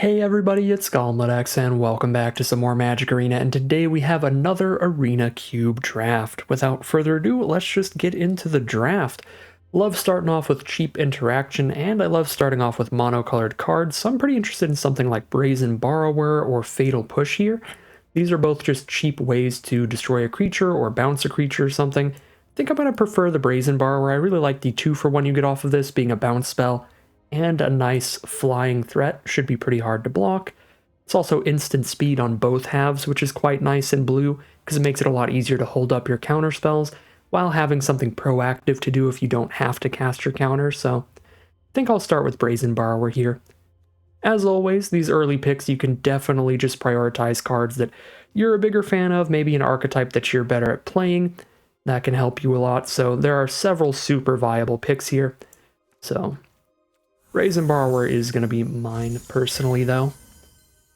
Hey everybody, it's GoblinX and welcome back to some more Magic Arena, and today we have another Arena Cube draft. Without further ado, let's just get into the draft. Love starting off with cheap interaction, and I love starting off with monocolored cards, so I'm pretty interested in something like Brazen Borrower or Fatal Push here. These are both just cheap ways to destroy a creature or bounce a creature or something. I think I'm going to prefer the Brazen Borrower. I really like the 2-for-1 you get off of this being a bounce spell and a nice flying threat. Should be pretty hard to block. It's also instant speed on both halves, which is quite nice in blue because it makes it a lot easier to hold up your counter spells while having something proactive to do if you don't have to cast your counter. So I think I'll start with Brazen Borrower here. As always, these early picks, you can definitely just prioritize cards that you're a bigger fan of, maybe an archetype that you're better at playing. That can help you a lot. So there are several super viable picks here. So Brazen Borrower is going to be mine personally, though.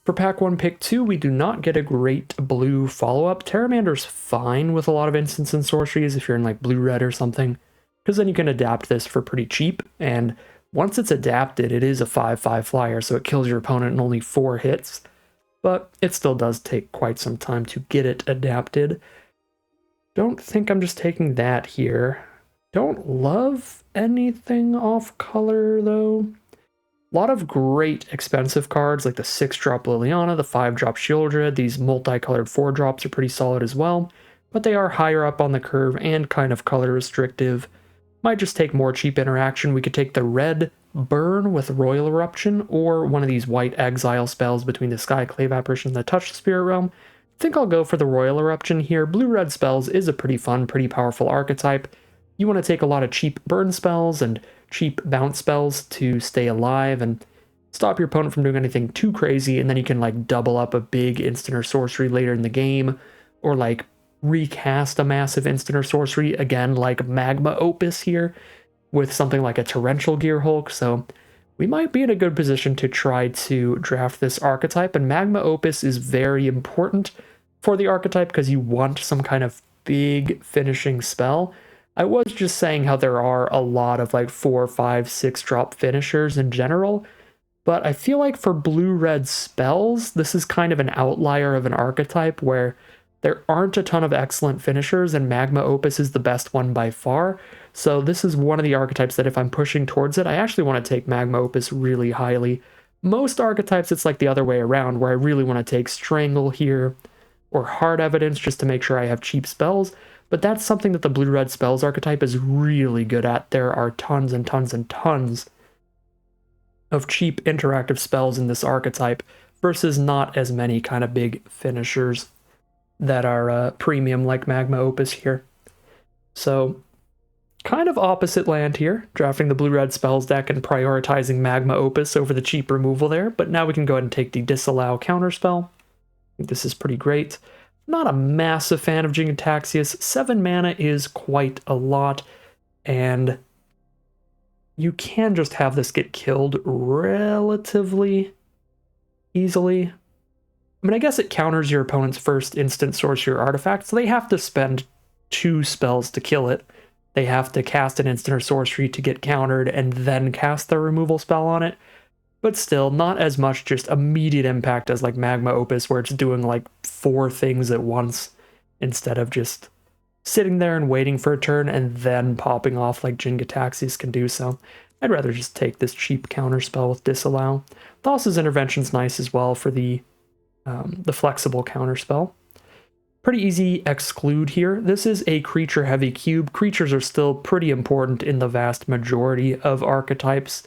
For pack 1, pick 2, we do not get a great blue follow-up. Terramander's fine with a lot of instants and sorceries if you're in like blue-red or something, because then you can adapt this for pretty cheap, and once it's adapted, it is a 5/5 flyer, so it kills your opponent in only 4 hits, but it still does take quite some time to get it adapted. Don't think I'm just taking that here. Don't love anything off color, though. A lot of great expensive cards, like the 6-drop Liliana, the 5-drop Shieldred. These multicolored 4-drops are pretty solid as well, but they are higher up on the curve and kind of color restrictive. Might just take more cheap interaction. We could take the red Burn with Royal Eruption, or one of these white exile spells between the Skyclave Apparition and the Touch the Spirit Realm. I think I'll go for the Royal Eruption here. Blue-red spells is a pretty fun, pretty powerful archetype. You want to take a lot of cheap burn spells and cheap bounce spells to stay alive and stop your opponent from doing anything too crazy, and then you can like double up a big instant or sorcery later in the game, or like recast a massive instant or sorcery, again like Magma Opus here, with something like a Torrential Gear Hulk. So we might be in a good position to try to draft this archetype, and Magma Opus is very important for the archetype because you want some kind of big finishing spell. I was just saying how there are a lot of like 4, 5, 6-drop finishers in general, but I feel like for blue-red spells, this is kind of an outlier of an archetype where there aren't a ton of excellent finishers, and Magma Opus is the best one by far. So this is one of the archetypes that if I'm pushing towards it, I actually want to take Magma Opus really highly. Most archetypes, it's like the other way around, where I really want to take Strangle here, or Hard Evidence just to make sure I have cheap spells. But that's something that the blue-red spells archetype is really good at. There are tons and tons and tons of cheap interactive spells in this archetype versus not as many kind of big finishers that are premium like Magma Opus here. So kind of opposite land here, drafting the blue-red spells deck and prioritizing Magma Opus over the cheap removal there. But now we can go ahead and take the Disallow counterspell. I think this is pretty great. Not a massive fan of Jin-Gitaxias. 7 mana is quite a lot, and you can just have this get killed relatively easily. I mean, I guess it counters your opponent's first instant sorcery or artifact, so they have to spend 2 spells to kill it. They have to cast an instant or sorcery to get countered and then cast their removal spell on it. But still, not as much just immediate impact as like Magma Opus, where it's doing like 4 things at once instead of just sitting there and waiting for a turn and then popping off like Jin-Gitaxias can do. So I'd rather just take this cheap counter spell with Disallow. Thassa's Intervention's nice as well for the flexible counter spell. Pretty easy exclude here. This is a creature-heavy cube. Creatures are still pretty important in the vast majority of archetypes.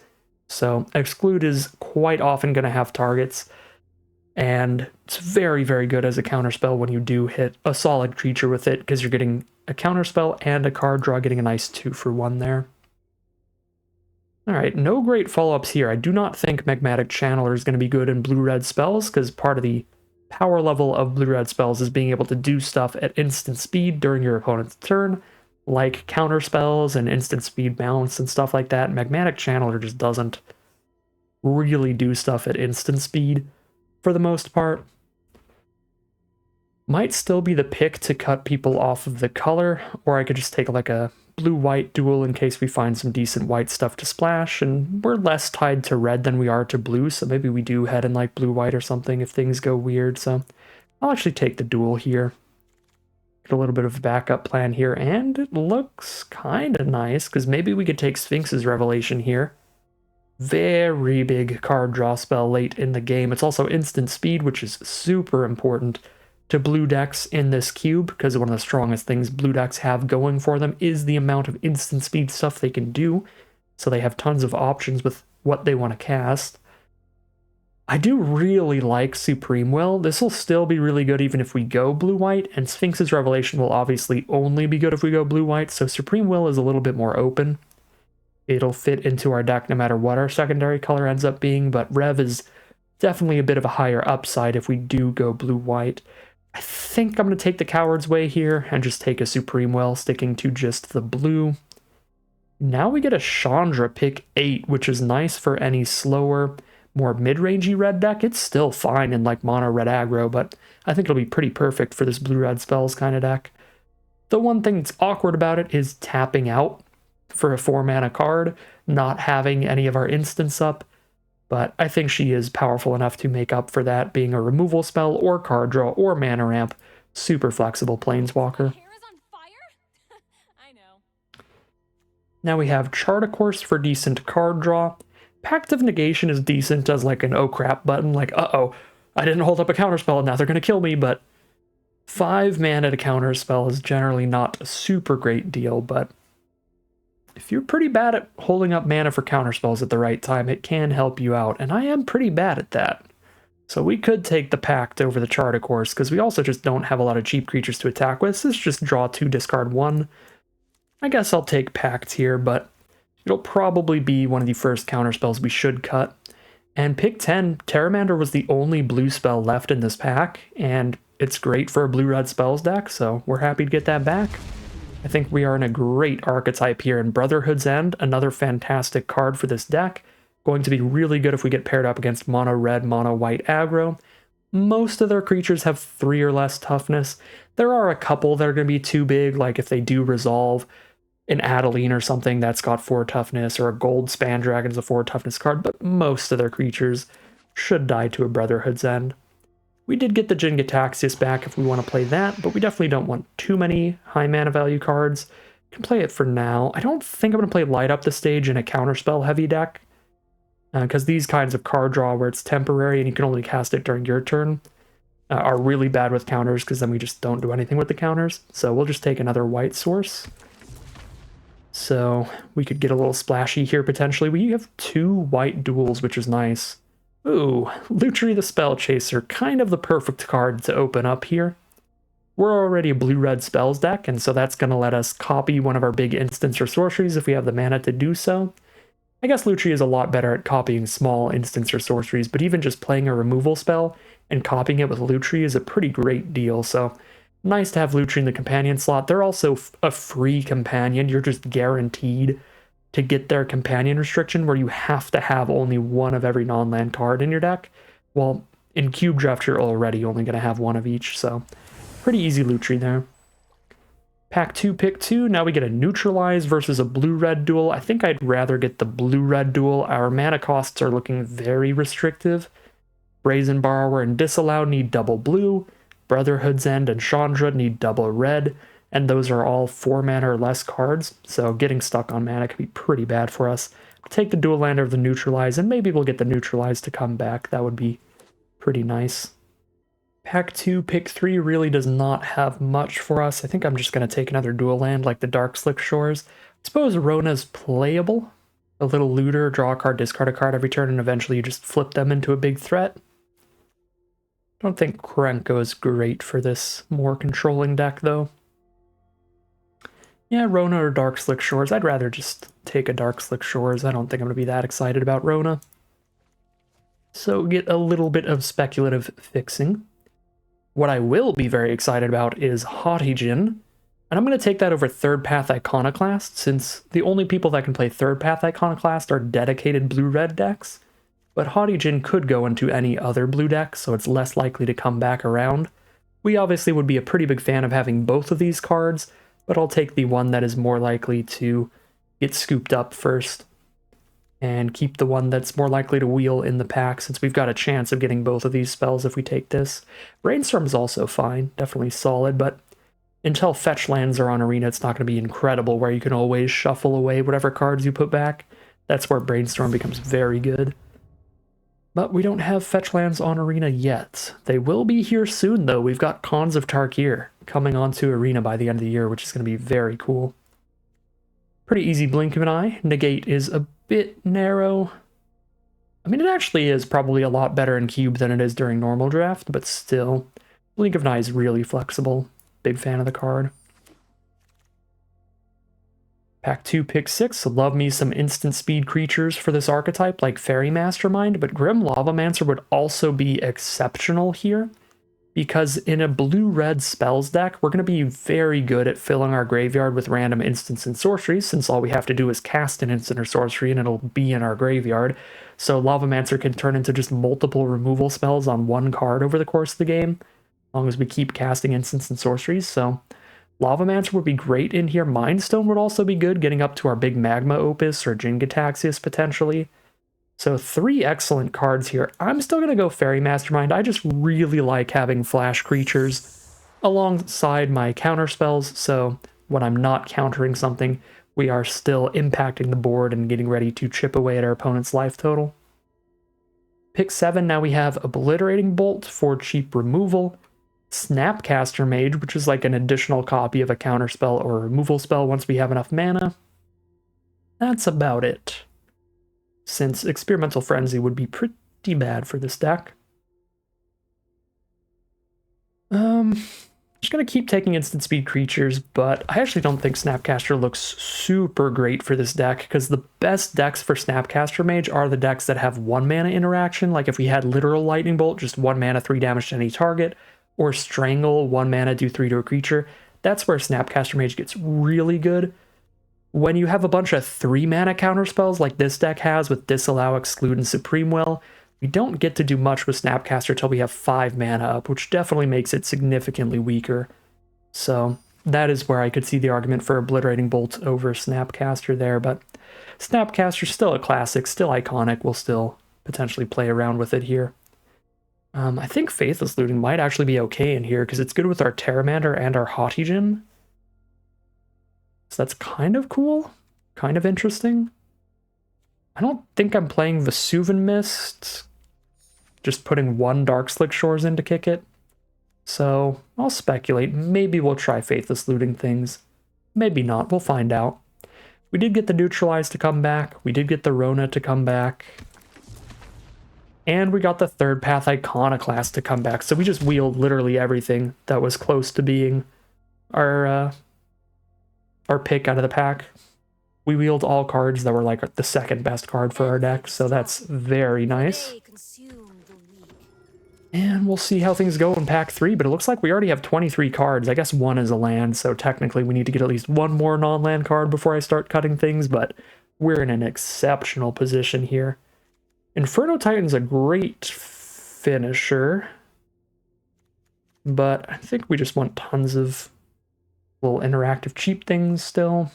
So exclude is quite often going to have targets, and it's very, very good as a counterspell when you do hit a solid creature with it, because you're getting a counterspell and a card draw, getting a nice 2-for-1 there. Alright, no great follow-ups here. I do not think Magmatic Channeler is going to be good in blue-red spells, because part of the power level of blue-red spells is being able to do stuff at instant speed during your opponent's turn, like counter spells and instant speed bounce and stuff like that. Magmatic Channeler just doesn't really do stuff at instant speed for the most part. Might still be the pick to cut people off of the color, or I could just take like a blue-white duel in case we find some decent white stuff to splash, and we're less tied to red than we are to blue, so maybe we do head in like blue-white or something if things go weird, so I'll actually take the duel here. Get a little bit of a backup plan here, and it looks kind of nice, because maybe we could take Sphinx's Revelation here. Very big card draw spell late in the game. It's also instant speed, which is super important to blue decks in this cube, because one of the strongest things blue decks have going for them is the amount of instant speed stuff they can do, so they have tons of options with what they want to cast. I do really like Supreme Will. This will still be really good even if we go blue-white, and Sphinx's Revelation will obviously only be good if we go blue-white, so Supreme Will is a little bit more open. It'll fit into our deck no matter what our secondary color ends up being, but Rev is definitely a bit of a higher upside if we do go blue-white. I think I'm going to take the coward's way here and just take a Supreme Will, sticking to just the blue. Now we get a Chandra pick 8, which is nice for any slower, more mid-rangey red deck. It's still fine in like mono red aggro, but I think it'll be pretty perfect for this blue-red spells kind of deck. The one thing that's awkward about it is tapping out for a 4-mana card, not having any of our instants up. But I think she is powerful enough to make up for that, being a removal spell or card draw or mana ramp. Super flexible planeswalker. Now we have Chart a Course for decent card draw. Pact of Negation is decent as like an oh crap button, like uh-oh, I didn't hold up a counterspell, now they're going to kill me, but 5 mana to counterspell is generally not a super great deal, but if you're pretty bad at holding up mana for counterspells at the right time, it can help you out, and I am pretty bad at that. So we could take the Pact over the Chart a Course, because we also just don't have a lot of cheap creatures to attack with. This is just draw 2, discard 1. I guess I'll take Pact here, but it'll probably be one of the first counterspells we should cut. And pick 10, Terramander was the only blue spell left in this pack, and it's great for a blue-red spells deck, so we're happy to get that back. I think we are in a great archetype here in Brotherhood's End, another fantastic card for this deck. Going to be really good if we get paired up against mono red, mono white aggro. Most of their creatures have 3 or less toughness. There are a couple that are going to be too big, like if they do resolve an Adeline or something that's got 4 toughness, or a gold Span Dragon's a 4 toughness card, but most of their creatures should die to a Brotherhood's End. We did get the Jin-Gitaxias back if we want to play that, but we definitely don't want too many high mana value cards. Can play it for now. I don't think I'm going to play Light Up the Stage in a counterspell heavy deck, because these kinds of card draw where it's temporary and you can only cast it during your turn are really bad with counters, because then we just don't do anything with the counters. So we'll just take another white source. So we could get a little splashy here potentially. We have 2 white duels, which is nice. Ooh, Lutri the Spell Chaser, kind of the perfect card to open up here. We're already a blue-red spells deck, and so that's going to let us copy one of our big instants or sorceries if we have the mana to do so. I guess Lutri is a lot better at copying small instants or sorceries, but even just playing a removal spell and copying it with Lutri is a pretty great deal, so nice to have Lutri in the companion slot. They're also a free companion. You're just guaranteed to get their companion restriction where you have to have only one of every non-land card in your deck. Well, in Cube Draft, you're already only going to have one of each, so pretty easy Lutri there. Pack 2, pick 2. Now we get a Neutralize versus a blue-red duel. I think I'd rather get the blue-red duel. Our mana costs are looking very restrictive. Brazen Borrower and Disallow need double blue. Brotherhood's End and Chandra need double red. And those are all 4 mana or less cards, so getting stuck on mana can be pretty bad for us. Take the Dual Lander of the Neutralize, and maybe we'll get the Neutralize to come back. That would be pretty nice. Pack 2, pick 3 really does not have much for us. I think I'm just going to take another Dual Land like the Dark Slick Shores. I suppose Rona's playable. A little looter, draw a card, discard a card every turn, and eventually you just flip them into a big threat. Don't think Krenko is great for this more controlling deck, though. Yeah, Rona or Dark Slick Shores. I'd rather just take a Dark Slick Shores. I don't think I'm going to be that excited about Rona. So get a little bit of speculative fixing. What I will be very excited about is Haughty Djinn, and I'm going to take that over Third Path Iconoclast, since the only people that can play Third Path Iconoclast are dedicated blue-red decks. But Haughty Djinn could go into any other blue deck, so it's less likely to come back around. We obviously would be a pretty big fan of having both of these cards, but I'll take the one that is more likely to get scooped up first and keep the one that's more likely to wheel in the pack, since we've got a chance of getting both of these spells if we take this. Brainstorm's also fine, definitely solid, but until fetch lands are on Arena, it's not going to be incredible where you can always shuffle away whatever cards you put back. That's where Brainstorm becomes very good. But we don't have fetch lands on Arena yet. They will be here soon, though. We've got Khans of Tarkir coming onto Arena by the end of the year, which is going to be very cool. Pretty easy blink of an eye. Negate is a bit narrow. I mean, it actually is probably a lot better in Cube than it is during normal draft, but still, blink of an eye is really flexible. Big fan of the card. Pack 2, pick 6. Love me some instant speed creatures for this archetype, like Fairy Mastermind, but Grim Lavamancer would also be exceptional here, because in a blue-red spells deck, we're going to be very good at filling our graveyard with random instants and sorceries, since all we have to do is cast an instant or sorcery and it'll be in our graveyard. So Lavamancer can turn into just multiple removal spells on one card over the course of the game, as long as we keep casting instants and sorceries. So Lavamancer would be great in here. Mind Stone would also be good, getting up to our big Magma Opus or Jin-Gitaxias potentially. So 3 excellent cards here. I'm still going to go Fairy Mastermind. I just really like having flash creatures alongside my counter spells, so when I'm not countering something, we are still impacting the board and getting ready to chip away at our opponent's life total. Pick 7, now we have Obliterating Bolt for cheap removal, Snapcaster Mage, which is like an additional copy of a counter spell or a removal spell once we have enough mana. That's about it, since Experimental Frenzy would be pretty bad for this deck. Just gonna keep taking instant speed creatures, but I actually don't think Snapcaster looks super great for this deck, because the best decks for Snapcaster Mage are the decks that have 1 mana interaction, like if we had Literal Lightning Bolt, just 1 mana, 3 damage to any target, or Strangle, 1 mana, do 3 to a creature. That's where Snapcaster Mage gets really good. When you have a bunch of 3 mana counterspells like this deck has with Disallow, Exclude, and Supreme Will, we don't get to do much with Snapcaster till we have 5 mana up, which definitely makes it significantly weaker. So that is where I could see the argument for Obliterating Bolt over Snapcaster there, but Snapcaster's still a classic, still iconic. We'll still potentially play around with it here. I think Faithless Looting might actually be okay in here, because it's good with our Terramander and our Hotijin. So that's kind of cool, kind of interesting. I don't think I'm playing Vesuvan Mist, just putting 1 Dark Slick Shores in to kick it. So I'll speculate. Maybe we'll try Faithless Looting things. Maybe not. We'll find out. We did get the Neutralize to come back. We did get the Rona to come back. And we got the Third Path Iconoclast to come back. So we just wheeled literally everything that was close to being our pick out of the pack. We wheeled all cards that were like the second best card for our deck, so that's very nice. And we'll see how things go in pack 3, but it looks like we already have 23 cards. I guess 1 is a land, so technically we need to get at least 1 more non-land card before I start cutting things, but we're in an exceptional position here. Inferno Titan's a great finisher, but I think we just want tons of little interactive cheap things still.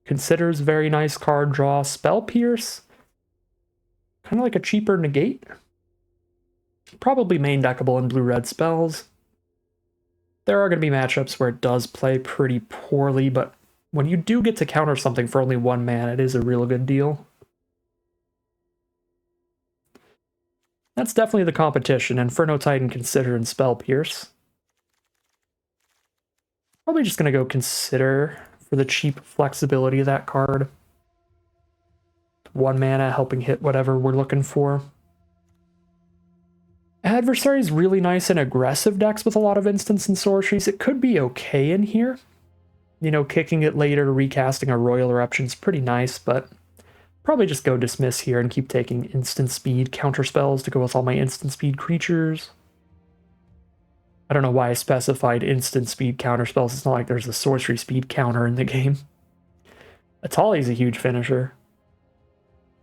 Consider's very nice card draw. Spell Pierce, kind of like a cheaper negate. Probably main deckable in blue-red spells. There are going to be matchups where it does play pretty poorly, but when you do get to counter something for only 1 mana, it is a real good deal. That's definitely the competition. Inferno Titan, Consider, and Spell Pierce. Probably just going to go Consider for the cheap flexibility of that card. 1 mana helping hit whatever we're looking for. Adversary is really nice in aggressive decks with a lot of instants and sorceries. It could be okay in here. You know, kicking it later, recasting a Royal Eruption is pretty nice, but probably just go Dismiss here and keep taking instant speed counter spells to go with all my instant speed creatures. I don't know why I specified instant speed counter spells. It's not like there's a sorcery speed counter in the game. Atali's a huge finisher.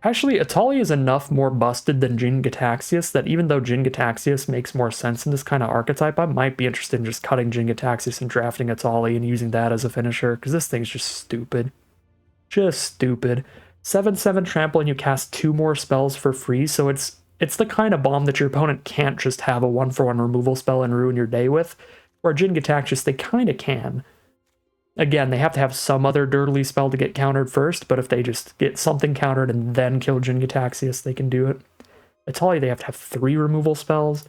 Actually, Atali is enough more busted than Jin Gataxias that even though Jin Gataxias makes more sense in this kind of archetype, I might be interested in just cutting Jin Gataxias and drafting Atali and using that as a finisher, because this thing's just stupid. Just stupid. 7/7 trample and you cast 2 more spells for free, so it's the kind of bomb that your opponent can't just have a 1-for-1 removal spell and ruin your day with, where Jin Gataxias, they kind of can. Again, they have to have some other dirtily spell to get countered first, but if they just get something countered and then kill Jin Gataxias, they can do it. Atali, they have to have 3 removal spells.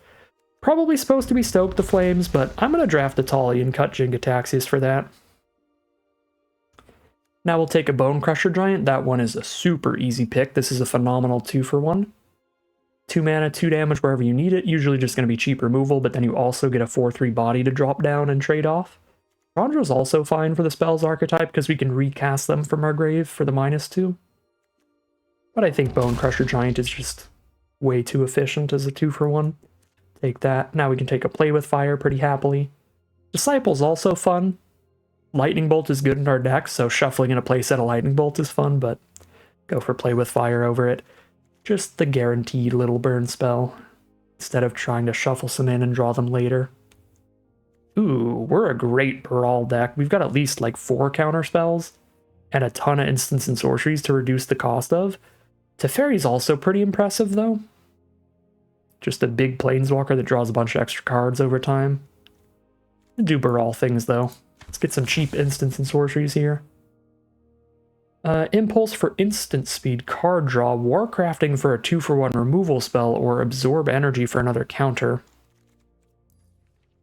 Probably supposed to be Stoke the Flames, but I'm going to draft Atali and cut Jin Gataxias for that. Now we'll take a Bone Crusher Giant. That one is a super easy pick. This is a phenomenal 2-for-1. 2 mana, 2 damage wherever you need it. Usually just going to be cheap removal, but then you also get a 4/3 body to drop down and trade off. Chandra also fine for the spells archetype because we can recast them from our grave for the -2. But I think Bone Crusher Giant is just way too efficient as a 2-for-1. Take that. Now we can take a Play with Fire pretty happily. Disciple's also fun. Lightning Bolt is good in our deck, so shuffling in a playset of Lightning Bolt is fun, but go for Play with Fire over it. Just the guaranteed little burn spell, instead of trying to shuffle some in and draw them later. Ooh, we're a great Baral deck. We've got at least like 4 counter spells, and a ton of instants and sorceries to reduce the cost of. Teferi's also pretty impressive, though. Just a big planeswalker that draws a bunch of extra cards over time. Do Baral things, though. Let's get some cheap instants and sorceries here. Impulse for instant speed, card draw, Warcrafting for a 2-for-1 removal spell, or absorb energy for another counter.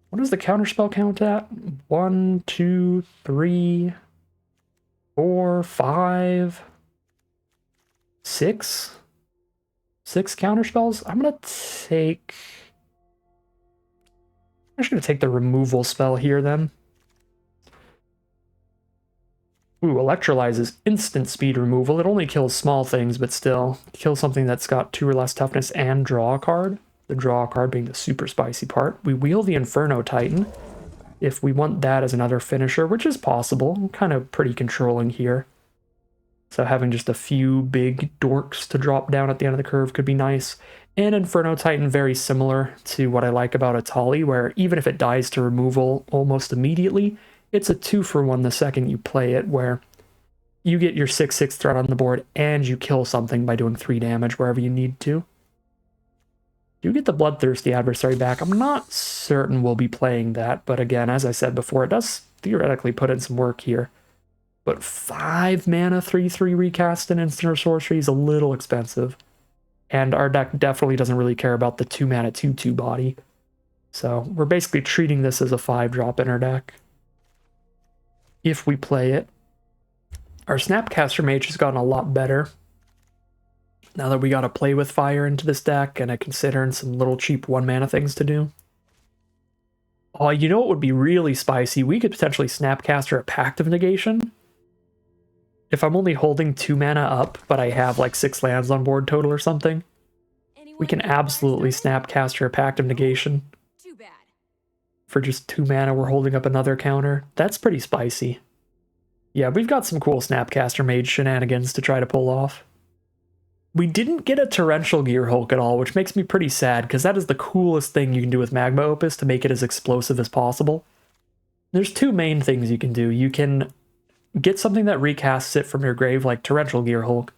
What does the counterspell count at? 1, 2, 3, 4, 5, 6? 6 counterspells? I'm just gonna take the removal spell here then. Ooh, Electrolyze is instant speed removal. It only kills small things, but still. Kills something that's got 2 or less toughness and draw a card. The draw card being the super spicy part. We wheel the Inferno Titan if we want that as another finisher, which is possible. I'm kind of pretty controlling here. So having just a few big dorks to drop down at the end of the curve could be nice. And Inferno Titan, very similar to what I like about Atali, where even if it dies to removal almost immediately, it's a 2-for-1 the second you play it, where you get your 6/6 threat on the board and you kill something by doing 3 damage wherever you need to. You get the Bloodthirsty Adversary back. I'm not certain we'll be playing that, but again, as I said before, it does theoretically put in some work here. But 5 mana 3/3 recast and instant or sorcery is a little expensive. And our deck definitely doesn't really care about the 2 mana 2/2 body. So we're basically treating this as a 5-drop in our deck. If we play it. Our Snapcaster Mage has gotten a lot better. Now that we got to Play with Fire into this deck and I considering some little cheap 1 mana things to do. Oh, you know what would be really spicy? We could potentially Snapcaster a Pact of Negation. If I'm only holding 2 mana up, but I have like 6 lands on board total or something, we can absolutely Snapcaster a Pact of Negation. For just 2 mana, we're holding up another counter. That's pretty spicy. Yeah, we've got some cool Snapcaster Mage shenanigans to try to pull off. We didn't get a Torrential Gearhulk at all, which makes me pretty sad, because that is the coolest thing you can do with Magma Opus to make it as explosive as possible. There's 2 main things you can do. You can get something that recasts it from your grave, like Torrential Gearhulk,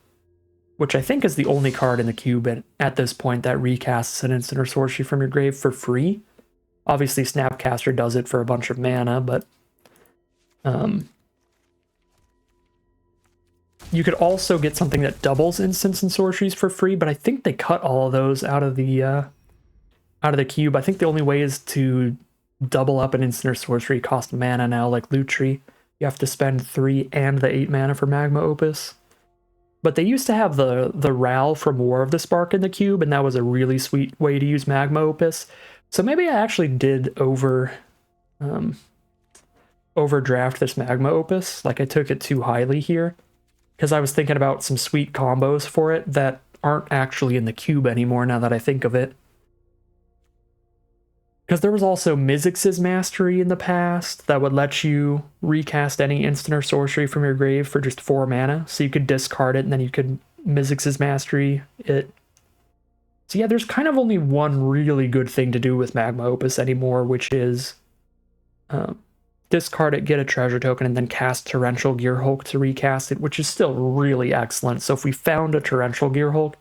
which I think is the only card in the cube at this point that recasts an instant or sorcery from your grave for free. Obviously, Snapcaster does it for a bunch of mana, but you could also get something that doubles instants and sorceries for free, but I think they cut all of those out of the cube. I think the only way is to double up an instant or sorcery cost mana now, like Lutri. You have to spend 3 and the 8 mana for Magma Opus. But they used to have the Ral from War of the Spark in the cube, and that was a really sweet way to use Magma Opus. So maybe I actually did overdraft this Magma Opus. Like I took it too highly here, because I was thinking about some sweet combos for it that aren't actually in the cube anymore now that I think of it. Because there was also Mizzix's Mastery in the past that would let you recast any instant or sorcery from your grave for just 4 mana. So you could discard it and then you could Mizzix's Mastery. So yeah, there's kind of only one really good thing to do with Magma Opus anymore, which is discard it, get a treasure token, and then cast Torrential Gearhulk to recast it, which is still really excellent. So if we found a Torrential Gearhulk,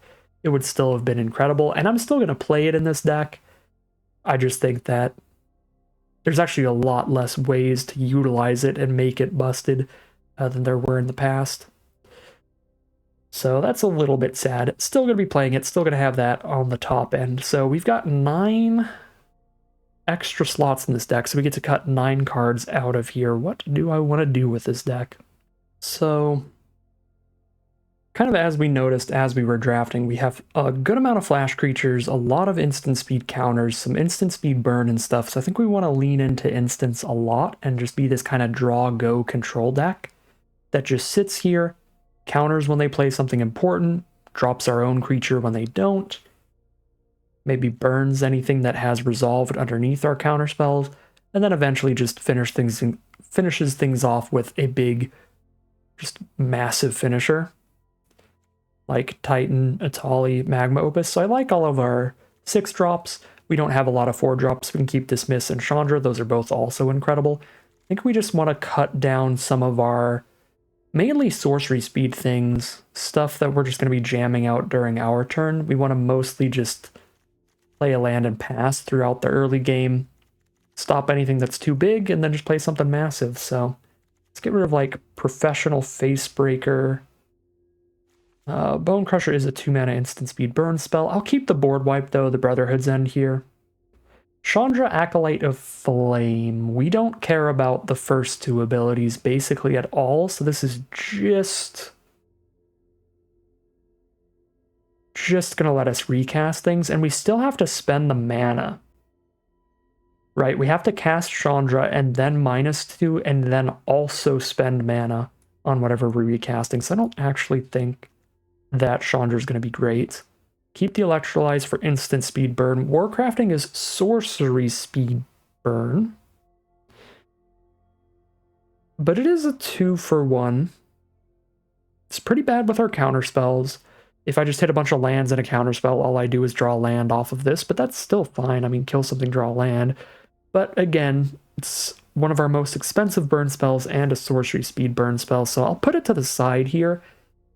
it would still have been incredible. And I'm still going to play it in this deck. I just think that there's actually a lot less ways to utilize it and make it busted than there were in the past. So that's a little bit sad. Still going to be playing it, still going to have that on the top end. So we've got 9 extra slots in this deck, so we get to cut 9 cards out of here. What do I want to do with this deck? So, kind of as we noticed as we were drafting, we have a good amount of flash creatures, a lot of instant speed counters, some instant speed burn and stuff, so I think we want to lean into instants a lot and just be this kind of draw-go control deck that just sits here, counters when they play something important, drops our own creature when they don't, maybe burns anything that has resolved underneath our counterspells, and then eventually just finishes things off with a big, just massive finisher, like Titan, Atali, Magma Opus. So I like all of our 6-drops. We don't have a lot of 4-drops. We can keep Dismiss and Chandra. Those are both also incredible. I think we just want to cut down some of our mainly sorcery speed things, stuff that we're just going to be jamming out during our turn. We want to mostly just play a land and pass throughout the early game, stop anything that's too big, and then just play something massive. So let's get rid of like Professional Facebreaker. Bone Crusher is a 2-mana instant speed burn spell. I'll keep the board wipe though, the Brotherhood's End here. Chandra, Acolyte of Flame. We don't care about the first 2 abilities basically at all, so this is just gonna let us recast things, and we still have to spend the mana. Right, we have to cast Chandra and then -2, and then also spend mana on whatever we're recasting, so I don't actually think that Chandra's gonna be great. Keep the Electrolyze for instant speed burn. Warcrafting is sorcery speed burn, but it is a 2-for-1. It's pretty bad with our counter spells. If I just hit a bunch of lands and a counterspell, all I do is draw land off of this, but that's still fine. I mean, kill something, draw land. But again, it's one of our most expensive burn spells and a sorcery speed burn spell, so I'll put it to the side here.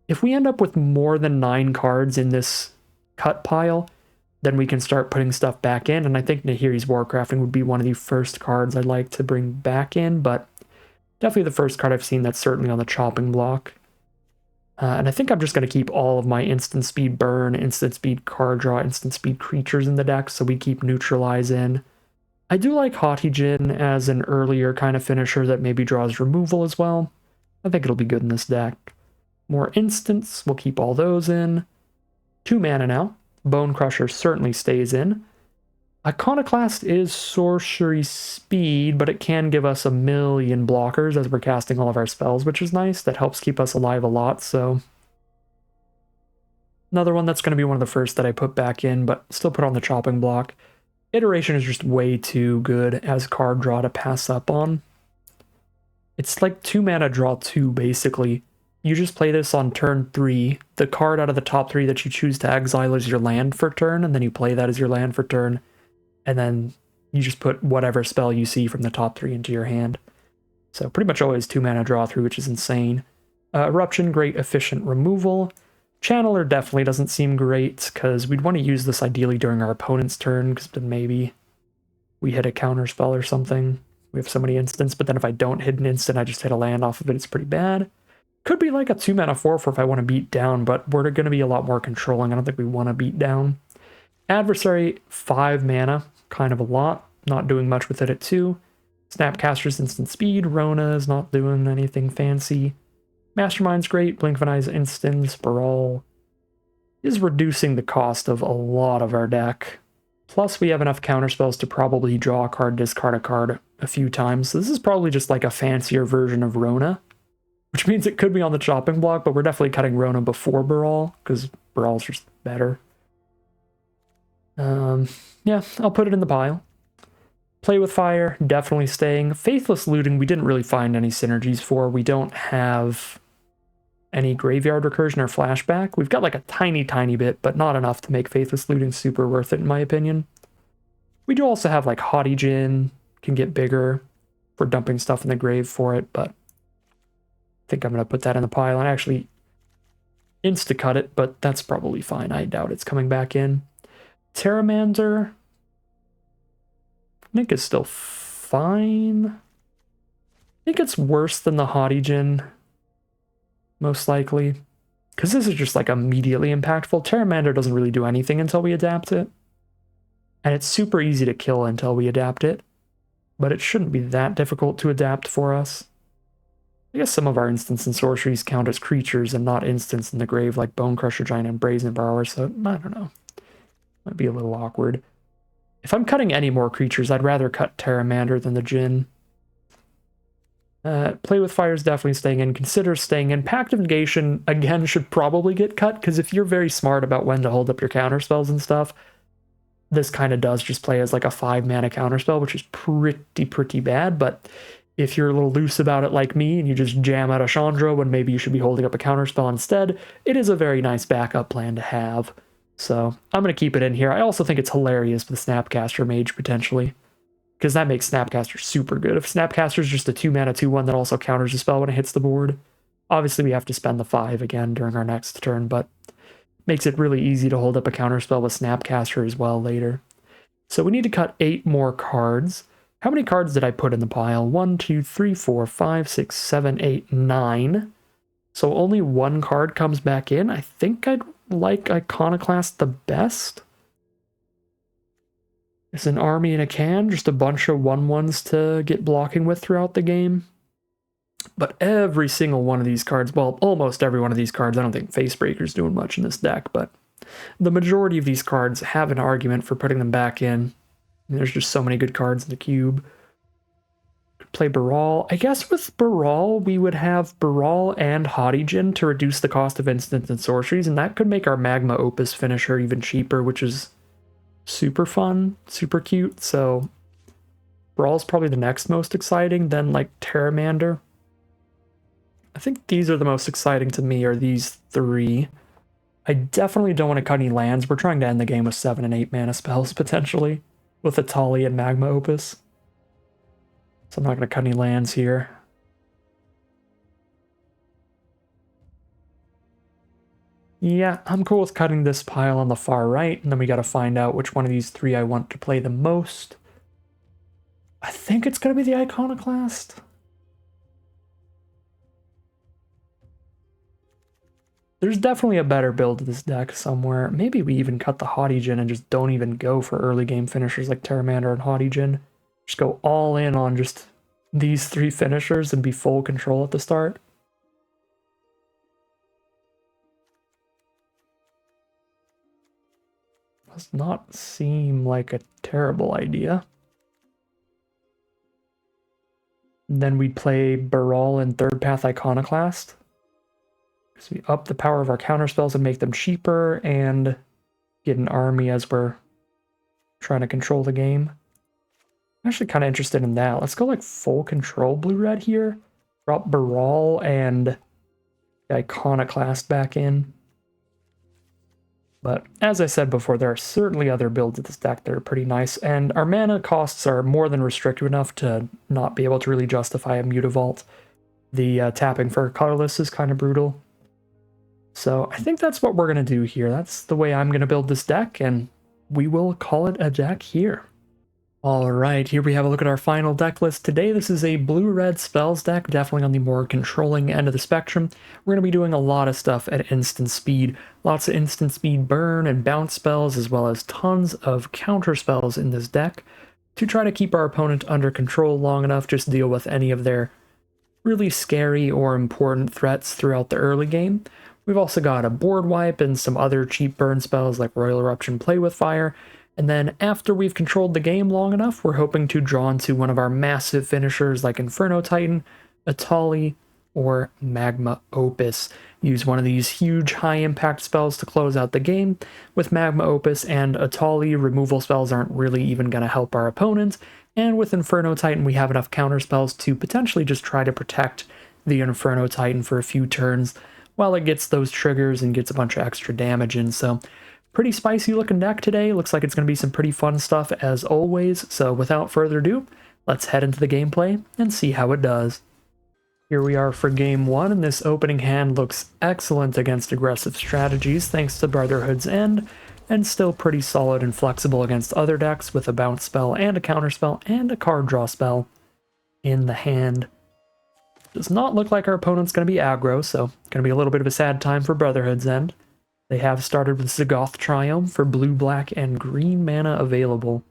If we end up with more than 9 cards in this cut pile, then we can start putting stuff back in, and I think Nahiri's Warcrafting would be one of the first cards I'd like to bring back in, but definitely the first card I've seen that's certainly on the chopping block. And I think I'm just going to keep all of my instant speed burn, instant speed card draw, instant speed creatures in the deck, so we keep Neutralize in. I do like Haughty Djinn as an earlier kind of finisher that maybe draws removal as well. I think it'll be good in this deck. More instants, we'll keep all those in. 2 mana now. Bone Crusher certainly stays in. Iconoclast is sorcery speed, but it can give us 1,000,000 blockers as we're casting all of our spells, which is nice. That helps keep us alive a lot, so another one that's going to be one of the first that I put back in, but still put on the chopping block. Iteration is just way too good as card draw to pass up on. It's like 2 mana draw 2, basically. You just play this on turn 3. The card out of the top 3 that you choose to exile is your land for turn, and then you play that as your land for turn. And then you just put whatever spell you see from the top 3 into your hand. So pretty much always 2 mana draw through, which is insane. Eruption, great efficient removal. Channeler definitely doesn't seem great, because we'd want to use this ideally during our opponent's turn, because then maybe we hit a counter spell or something. We have so many instants, but then if I don't hit an instant, I just hit a land off of it, it's pretty bad. Could be like a 2 mana 4/4 if I want to beat down, but we're going to be a lot more controlling. I don't think we want to beat down. Adversary, 5 mana, kind of a lot. Not doing much with it at 2. Snapcaster's instant speed. Rona is not doing anything fancy. Mastermind's great. Blink of an Eye's instants. Baral is reducing the cost of a lot of our deck. Plus, we have enough counterspells to probably draw a card, discard a card a few times. So this is probably just like a fancier version of Rona, which means it could be on the chopping block, but we're definitely cutting Rona before Baral, because Baral's just better. Yeah, I'll put it in the pile. Play with Fire, definitely staying. Faithless Looting, we didn't really find any synergies for. We don't have any graveyard recursion or flashback. We've got like a tiny, tiny bit, but not enough to make Faithless Looting super worth it, in my opinion. We do also have like Haughty Djinn, can get bigger for dumping stuff in the grave for it, but I think I'm going to put that in the pile and actually insta-cut it, but that's probably fine. I doubt it's coming back in. Terramander, I think it's still fine. I think it's worse than the Haughty Djinn, most likely, because this is just like immediately impactful. Terramander doesn't really do anything until we adapt it, and it's super easy to kill until we adapt it, but it shouldn't be that difficult to adapt for us. I guess some of our instants and sorceries count as creatures and not instants in the grave, like Bone Crusher Giant and Brazen Borrower, so I don't know. Might be a little awkward. If I'm cutting any more creatures, I'd rather cut Terramander than the Djinn. Play with Fire is definitely staying in. Consider staying in. Pact of Negation, again, should probably get cut, because if you're very smart about when to hold up your counterspells and stuff, this kind of does just play as like a 5-mana counterspell, which is pretty bad, but if you're a little loose about it like me and you just jam out a Chandra when maybe you should be holding up a counterspell instead, it is a very nice backup plan to have. So I'm going to keep it in here. I also think it's hilarious with Snapcaster Mage potentially, because that makes Snapcaster super good. If Snapcaster is just a 2-mana 2/1 that also counters a spell when it hits the board, obviously we have to spend the 5 again during our next turn, but makes it really easy to hold up a counterspell with Snapcaster as well later. So we need to cut 8 more cards. How many cards did I put in the pile? 1, 2, 3, 4, 5, 6, 7, 8, 9. So only 1 card comes back in. I think I'd like Iconoclast the best. It's an army in a can, just a bunch of 1/1s to get blocking with throughout the game. But every single one of these cards, well, almost every one of these cards, I don't think Facebreaker's doing much in this deck, but the majority of these cards have an argument for putting them back in. And there's just so many good cards in the cube. Could play Baral. I guess with Baral, we would have Baral and Haughty Djinn to reduce the cost of instants and sorceries, and that could make our Magma Opus finisher even cheaper, which is super fun, super cute. So Baral's probably the next most exciting, then like Terramander. I think these are the most exciting to me, are these 3. I definitely don't want to cut any lands. We're trying to end the game with 7 and 8 mana spells, potentially, with Atali and Magma Opus. So I'm not going to cut any lands here. Yeah, I'm cool with cutting this pile on the far right, and then we got to find out which one of these 3 I want to play the most. I think it's going to be the Iconoclast. There's definitely a better build to this deck somewhere. Maybe we even cut the Haughty Djinn and just don't even go for early game finishers like Terramander and Haughty Djinn. Just go all in on just these 3 finishers and be full control at the start. Does not seem like a terrible idea. And then we play Baral and Third Path Iconoclast. So we up the power of our counterspells and make them cheaper and get an army as we're trying to control the game. I'm actually kind of interested in that. Let's go like full control blue-red here. Drop Baral and Iconoclast back in. But as I said before, there are certainly other builds of this deck that are pretty nice, and our mana costs are more than restrictive enough to not be able to really justify a Mutavault. The tapping for colorless is kind of brutal. So I think that's what we're going to do here. That's the way I'm going to build this deck, and we will call it a deck here. Alright, here we have a look at our final deck list. Today this is a blue-red spells deck, definitely on the more controlling end of the spectrum. We're going to be doing a lot of stuff at instant speed. Lots of instant speed burn and bounce spells, as well as tons of counter spells in this deck to try to keep our opponent under control long enough just to deal with any of their really scary or important threats throughout the early game. We've also got a board wipe and some other cheap burn spells like Royal Eruption, Play with Fire. And then after we've controlled the game long enough, we're hoping to draw into one of our massive finishers like Inferno Titan, Atali, or Magma Opus. Use one of these huge high-impact spells to close out the game. With Magma Opus and Atali, removal spells aren't really even going to help our opponent. And with Inferno Titan, we have enough counter spells to potentially just try to protect the Inferno Titan for a few turns while it gets those triggers and gets a bunch of extra damage in. So pretty spicy looking deck today. Looks like it's going to be some pretty fun stuff as always. So without further ado, let's head into the gameplay and see how it does. Here we are for game 1, and this opening hand looks excellent against aggressive strategies thanks to Brotherhood's End, and still pretty solid and flexible against other decks with a bounce spell and a counter spell and a card draw spell in the hand. Does not look like our opponent's going to be aggro, so going to be a little bit of a sad time for Brotherhood's End. They have started with Zagoth Triome for blue, black, and green mana available.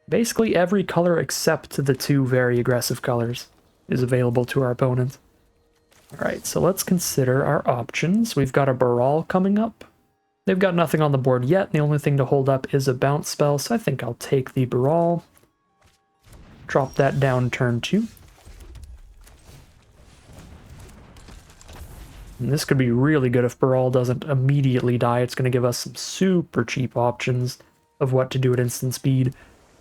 Basically every color except the 2 very aggressive colors is available to our opponent. Alright, so let's consider our options. We've got a Baral coming up. They've got nothing on the board yet. The only thing to hold up is a bounce spell, so I think I'll take the Baral. Drop that down turn 2. And this could be really good if Baral doesn't immediately die. It's going to give us some super cheap options of what to do at instant speed.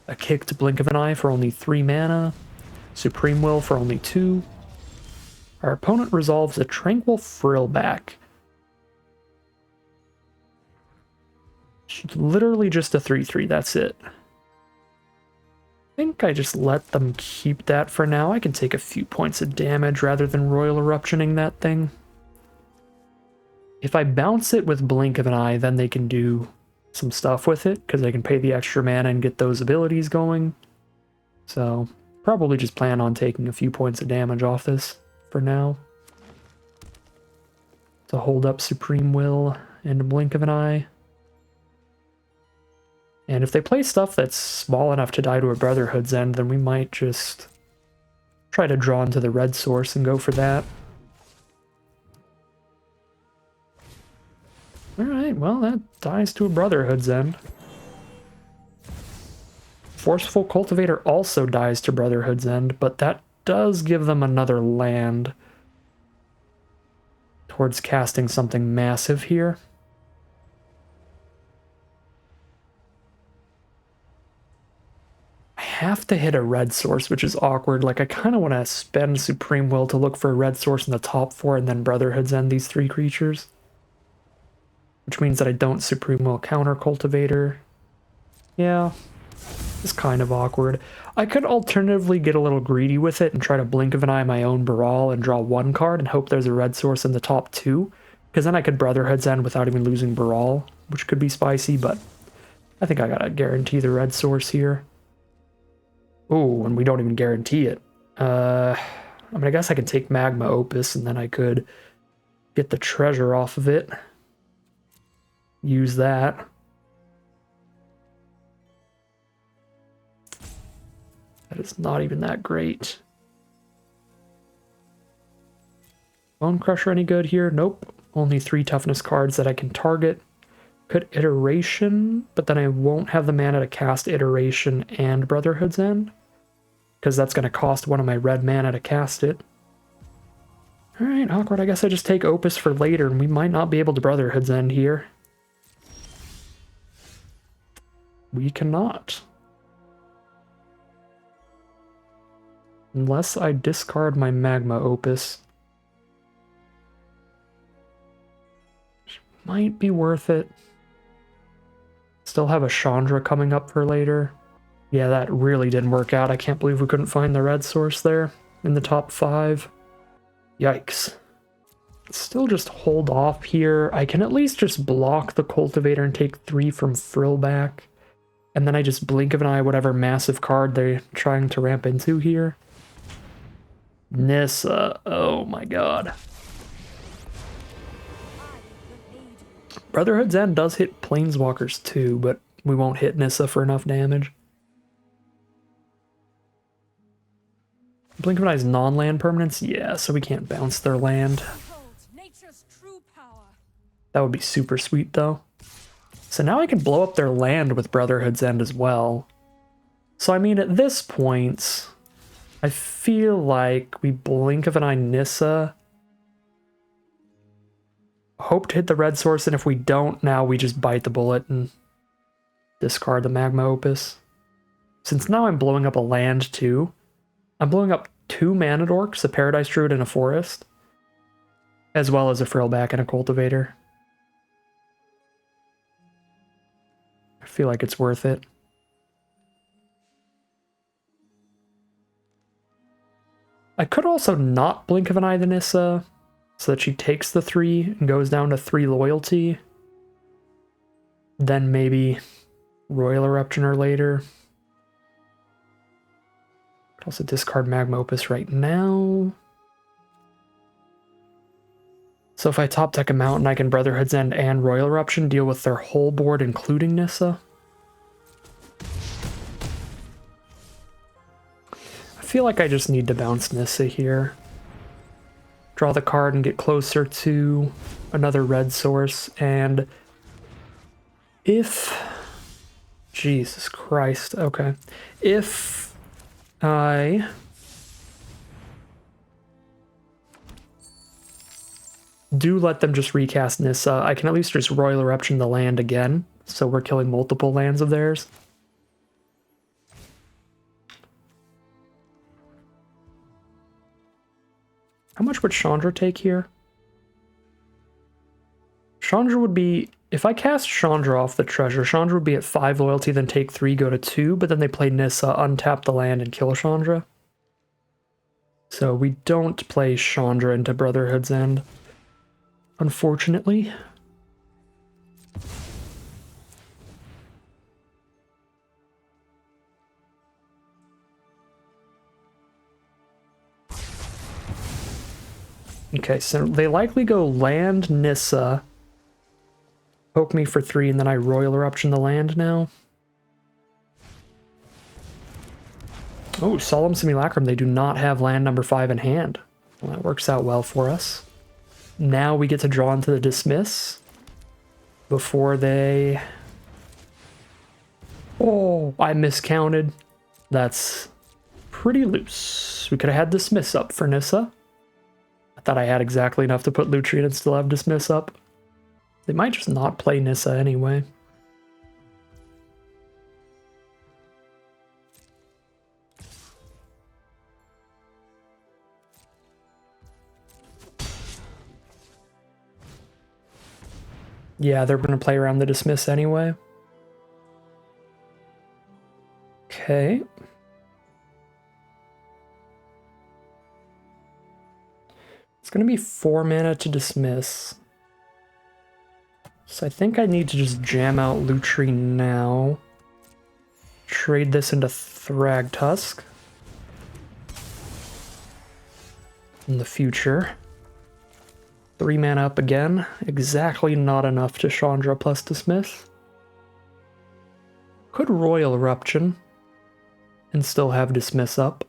A kicked Blink of an Eye for only 3 mana. Supreme Will for only 2. Our opponent resolves a Tranquil Frillback. Literally just a 3/3, that's it. I think I just let them keep that for now. I can take a few points of damage rather than Royal Eruptioning that thing. If I bounce it with Blink of an Eye, then they can do some stuff with it, because they can pay the extra mana and get those abilities going. So, probably just plan on taking a few points of damage off this for now. To hold up Supreme Will and a Blink of an Eye. And if they play stuff that's small enough to die to a Brotherhood's End, then we might just try to draw into the red source and go for that. Alright, well, that dies to a Brotherhood's End. Forceful Cultivator also dies to Brotherhood's End, but that does give them another land towards casting something massive here. I have to hit a red source, which is awkward. Like, I kind of want to spend Supreme Will to look for a red source in the top 4 and then Brotherhood's End these 3 creatures. Which means that I don't Supreme Will counter Cultivator. Yeah, it's kind of awkward. I could alternatively get a little greedy with it and try to Blink of an Eye my own Baral and draw 1 card and hope there's a red source in the top 2. Because then I could Brotherhood's End without even losing Baral, which could be spicy, but I think I gotta guarantee the red source here. Ooh, and we don't even guarantee it. I mean, I guess I can take Magma Opus and then I could get the treasure off of it. Use that. That is not even that great. Bone Crusher any good here? Nope. Only 3 toughness cards that I can target. Could Iteration, but then I won't have the mana to cast Iteration and Brotherhood's End, because that's going to cost 1 of my red mana to cast it. Alright, awkward. I guess I just take Opus for later, and we might not be able to Brotherhood's End here. We cannot. Unless I discard my Magma Opus. Which might be worth it. Still have a Chandra coming up for later. Yeah, that really didn't work out. I can't believe we couldn't find the red source there in the top 5. Yikes. Still just hold off here. I can at least just block the Cultivator and take 3 from Frillback. And then I just Blink of an Eye whatever massive card they're trying to ramp into here. Nissa. Oh my god. Brotherhood's End does hit Planeswalkers too, but we won't hit Nissa for enough damage. Blink of an Eye's non-land permanents? Yeah, so we can't bounce their land. That would be super sweet though. So now I can blow up their land with Brotherhood's End as well. So I mean, at this point, I feel like we Blink of an Eye Nissa. Hope to hit the red source, and if we don't, now we just bite the bullet and discard the Magma Opus. Since now I'm blowing up a land too, I'm blowing up 2 mana dorks, a Paradise Druid, and a Forest, as well as a Frillback and a Cultivator. I feel like it's worth it. I could also not blink of an eye the Nissa, so that she takes the 3 and goes down to 3 loyalty. Then maybe Royal Eruption her later. Could also discard Magma Opus right now. So if I top deck a mountain, I can Brotherhood's End and Royal Eruption deal with their whole board, including Nissa. I feel like I just need to bounce Nissa here. Draw the card and get closer to another red source, and if... Jesus Christ, okay. If I... do let them just recast Nissa, I can at least just Royal Eruption the land again, so we're killing multiple lands of theirs. How much would Chandra take here? Chandra would be... If I cast Chandra off the treasure, Chandra would be at 5 loyalty, then take 3, go to 2, but then they play Nissa, untap the land, and kill Chandra. So we don't play Chandra into Brotherhood's End, unfortunately. Okay, so they likely go land Nissa, poke me for 3, and then I Royal Eruption the land now. Oh, Solemn Simulacrum. They do not have land number 5 in hand. Well, that works out well for us. Now we get to draw into the Dismiss before they... Oh, I miscounted. That's pretty loose. We could have had Dismiss up for Nissa. I thought I had exactly enough to put Lutrian and still have Dismiss up. They might just not play Nissa anyway. Yeah, they're going to play around the Dismiss anyway. Okay. It's going to be 4 mana to Dismiss. So I think I need to just jam out Lutri now. Trade this into Thragtusk. In the future. 3 mana up again. Exactly not enough to Chandra plus Dismiss. Could Royal Eruption and still have Dismiss up.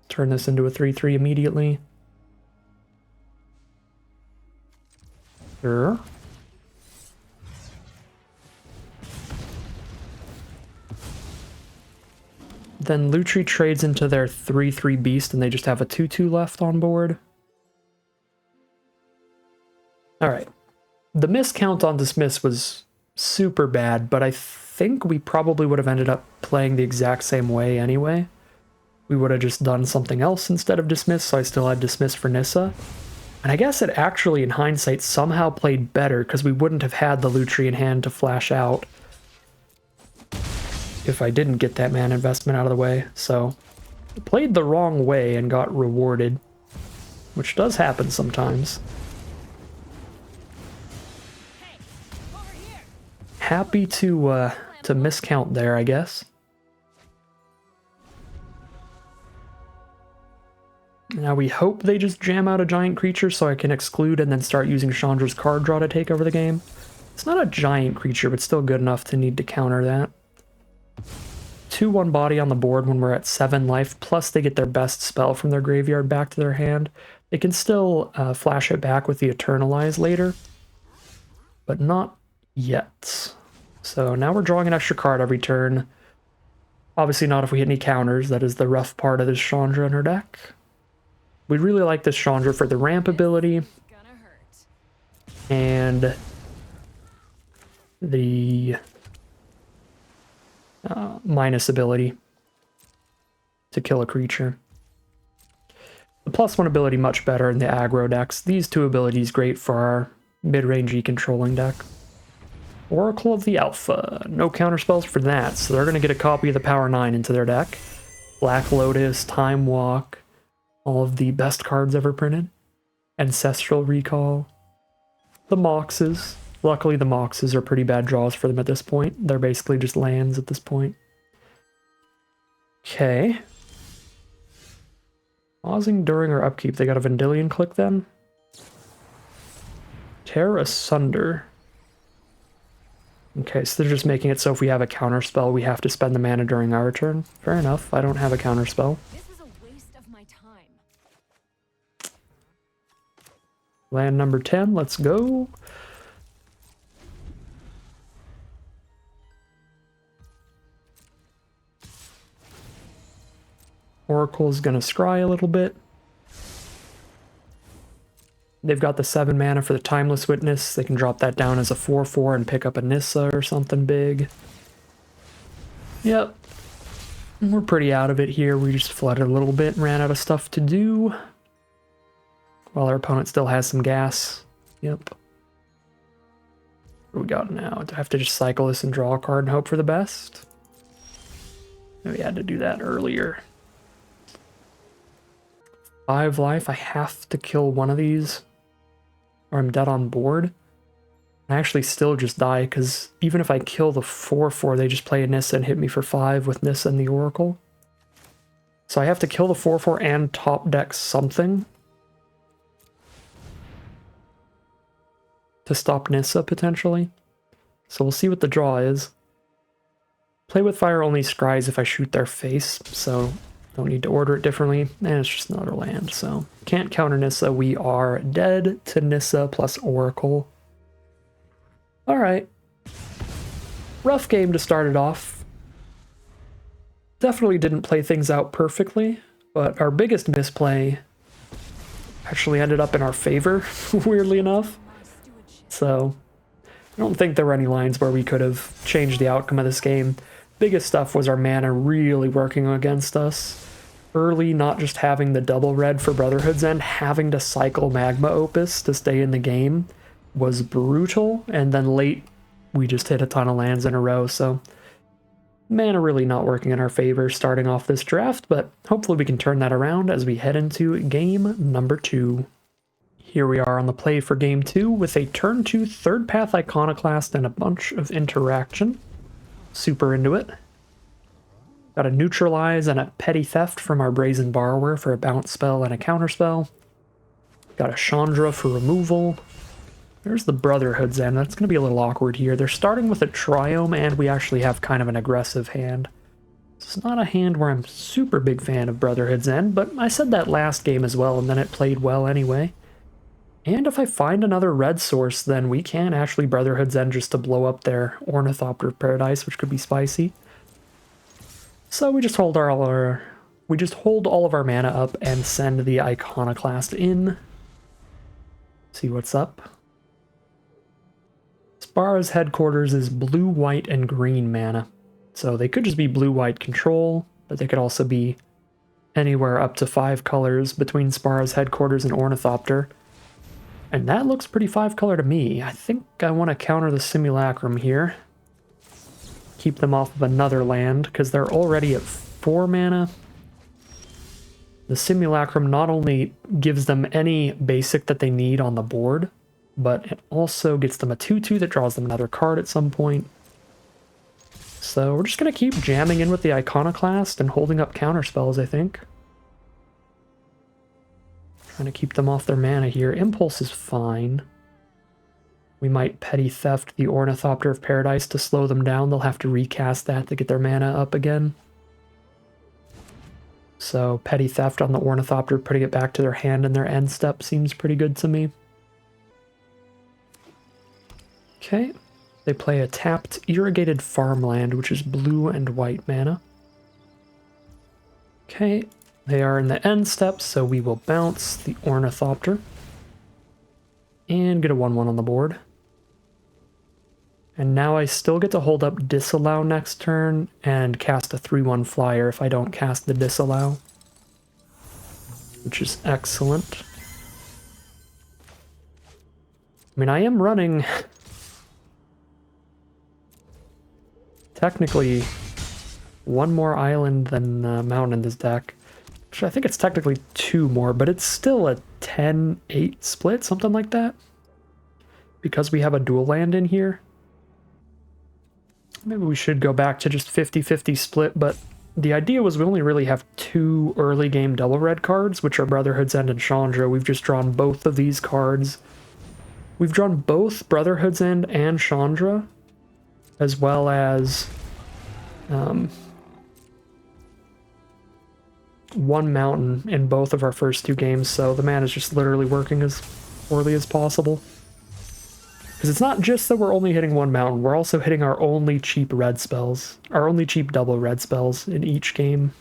Turn this into a 3/3 immediately. Sure. Then Lutri trades into their 3/3 beast and they just have a 2/2 left on board. Alright. The miscount on Dismiss was super bad, but I think we probably would have ended up playing the exact same way anyway. We would have just done something else instead of Dismiss, so I still had Dismiss for Nissa. And I guess it actually, in hindsight, somehow played better, because we wouldn't have had the Lutri in hand to flash out if I didn't get that mana investment out of the way. So, played the wrong way and got rewarded, which does happen sometimes. Happy to miscount there, I guess. Now we hope they just jam out a giant creature so I can exclude and then start using Chandra's card draw to take over the game. It's not a giant creature, but still good enough to need to counter that. 2/1 body on the board when we're at 7 life, plus they get their best spell from their graveyard back to their hand. They can still flash it back with the Eternalize later, but not yet. So now we're drawing an extra card every turn. Obviously not if we hit any counters. That is the rough part of this Chandra in her deck. We really like this Chandra for the ramp ability and the minus ability to kill a creature. The +1 ability much better in the aggro decks. These two abilities great for our mid-rangey controlling deck. Oracle of the Alpha. No counterspells for that, so they're going to get a copy of the Power 9 into their deck. Black Lotus, Time Walk, all of the best cards ever printed. Ancestral Recall. The Moxes. Luckily the Moxes are pretty bad draws for them at this point. They're basically just lands at this point. Okay. Pausing during or upkeep. They got a Vendilion click then? Tear Asunder. Okay, so they're just making it so if we have a counterspell, we have to spend the mana during our turn. Fair enough, I don't have a counterspell. This is a waste of my time. Land number 10, let's go. Oracle's gonna scry a little bit. They've got the 7 mana for the Timeless Witness. They can drop that down as a 4/4 and pick up a Nissa or something big. Yep. We're pretty out of it here. We just flooded a little bit and ran out of stuff to do. While our opponent still has some gas. Yep. What do we got now? Do I have to just cycle this and draw a card and hope for the best? Maybe I had to do that earlier. 5 life. I have to kill one of these, or I'm dead on board. I actually still just die, because even if I kill the 4/4, they just play a Nissa and hit me for 5 with Nissa and the Oracle. So I have to kill the 4/4 and top deck something to stop Nissa, potentially. So we'll see what the draw is. Play with Fire only scries if I shoot their face, so don't need to order it differently. And it's just another land, so can't counter Nissa. We are dead to Nissa plus Oracle. Alright. Rough game to start it off. Definitely didn't play things out perfectly, but our biggest misplay actually ended up in our favor, weirdly enough. So I don't think there were any lines where we could have changed the outcome of this game. Biggest stuff was our mana really working against us. Early, not just having the double red for Brotherhood's End, having to cycle Magma Opus to stay in the game was brutal, and then late we just hit a ton of lands in a row, so mana really not working in our favor starting off this draft, but hopefully we can turn that around as we head into game number 2. Here we are on the play for game 2 with a turn 2 third path Iconoclast and a bunch of interaction. Super into it. Got a Neutralize and a Petty Theft from our Brazen Borrower for a bounce spell and a counter spell. Got a Chandra for removal. There's the Brotherhood's End. That's going to be a little awkward here. They're starting with a Triome, and we actually have kind of an aggressive hand. It's not a hand where I'm super big fan of Brotherhood's End, but I said that last game as well, and then it played well anyway. And if I find another red source, then we can actually Brotherhood's End just to blow up their Ornithopter of Paradise, which could be spicy. So we just hold all of our mana up and send the Iconoclast in. See what's up. Spara's headquarters is blue, white, and green mana. So they could just be blue-white control, but they could also be anywhere up to 5 colors between Spara's headquarters and Ornithopter. And that looks pretty 5-color to me. I think I want to counter the Simulacrum here. Keep them off of another land, because they're already at 4 mana. The Simulacrum not only gives them any basic that they need on the board, but it also gets them a 2/2 that draws them another card at some point. So we're just going to keep jamming in with the Iconoclast and holding up counterspells, I think. Trying to keep them off their mana here. Impulse is fine. We might Petty Theft the Ornithopter of Paradise to slow them down. They'll have to recast that to get their mana up again. So Petty Theft on the Ornithopter, putting it back to their hand in their end step seems pretty good to me. Okay. They play a tapped Irrigated Farmland, which is blue and white mana. Okay. They are in the end step, so we will bounce the Ornithopter. And get a 1/1 on the board. And now I still get to hold up Disallow next turn and cast a 3/1 flyer if I don't cast the Disallow. which is excellent. I mean, I am running technically one more island than mountain in this deck. Actually, I think it's technically 2 more, but it's still a 10-8 split, something like that. Because we have a dual land in here. Maybe we should go back to just 50-50 split, but the idea was we only really have 2 early game double red cards, which are Brotherhood's End and Chandra. We've just drawn both of these cards. We've drawn both Brotherhood's End and Chandra, as well as one mountain in both of our first 2 games, so the mana is just literally working as poorly as possible. Because it's not just that we're only hitting one mountain, we're also hitting our only cheap red spells, our only cheap double red spells in each game.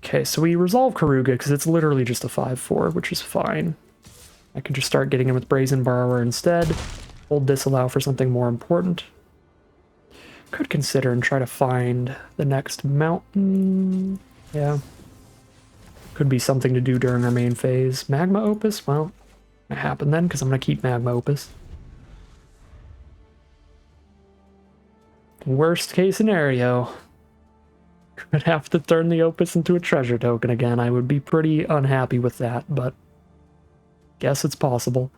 Okay, so we resolve Karuga because it's literally just a 5-4, which is fine. I can just start getting him with Brazen Borrower instead. Hold Disallow for something more important. Could consider and try to find the next mountain. Yeah. Could be something to do during our main phase. Magma Opus? Well, it happened then, because I'm going to keep Magma Opus. Worst case scenario. I'd have to turn the Opus into a treasure token again. I would be pretty unhappy with that, but guess it's possible.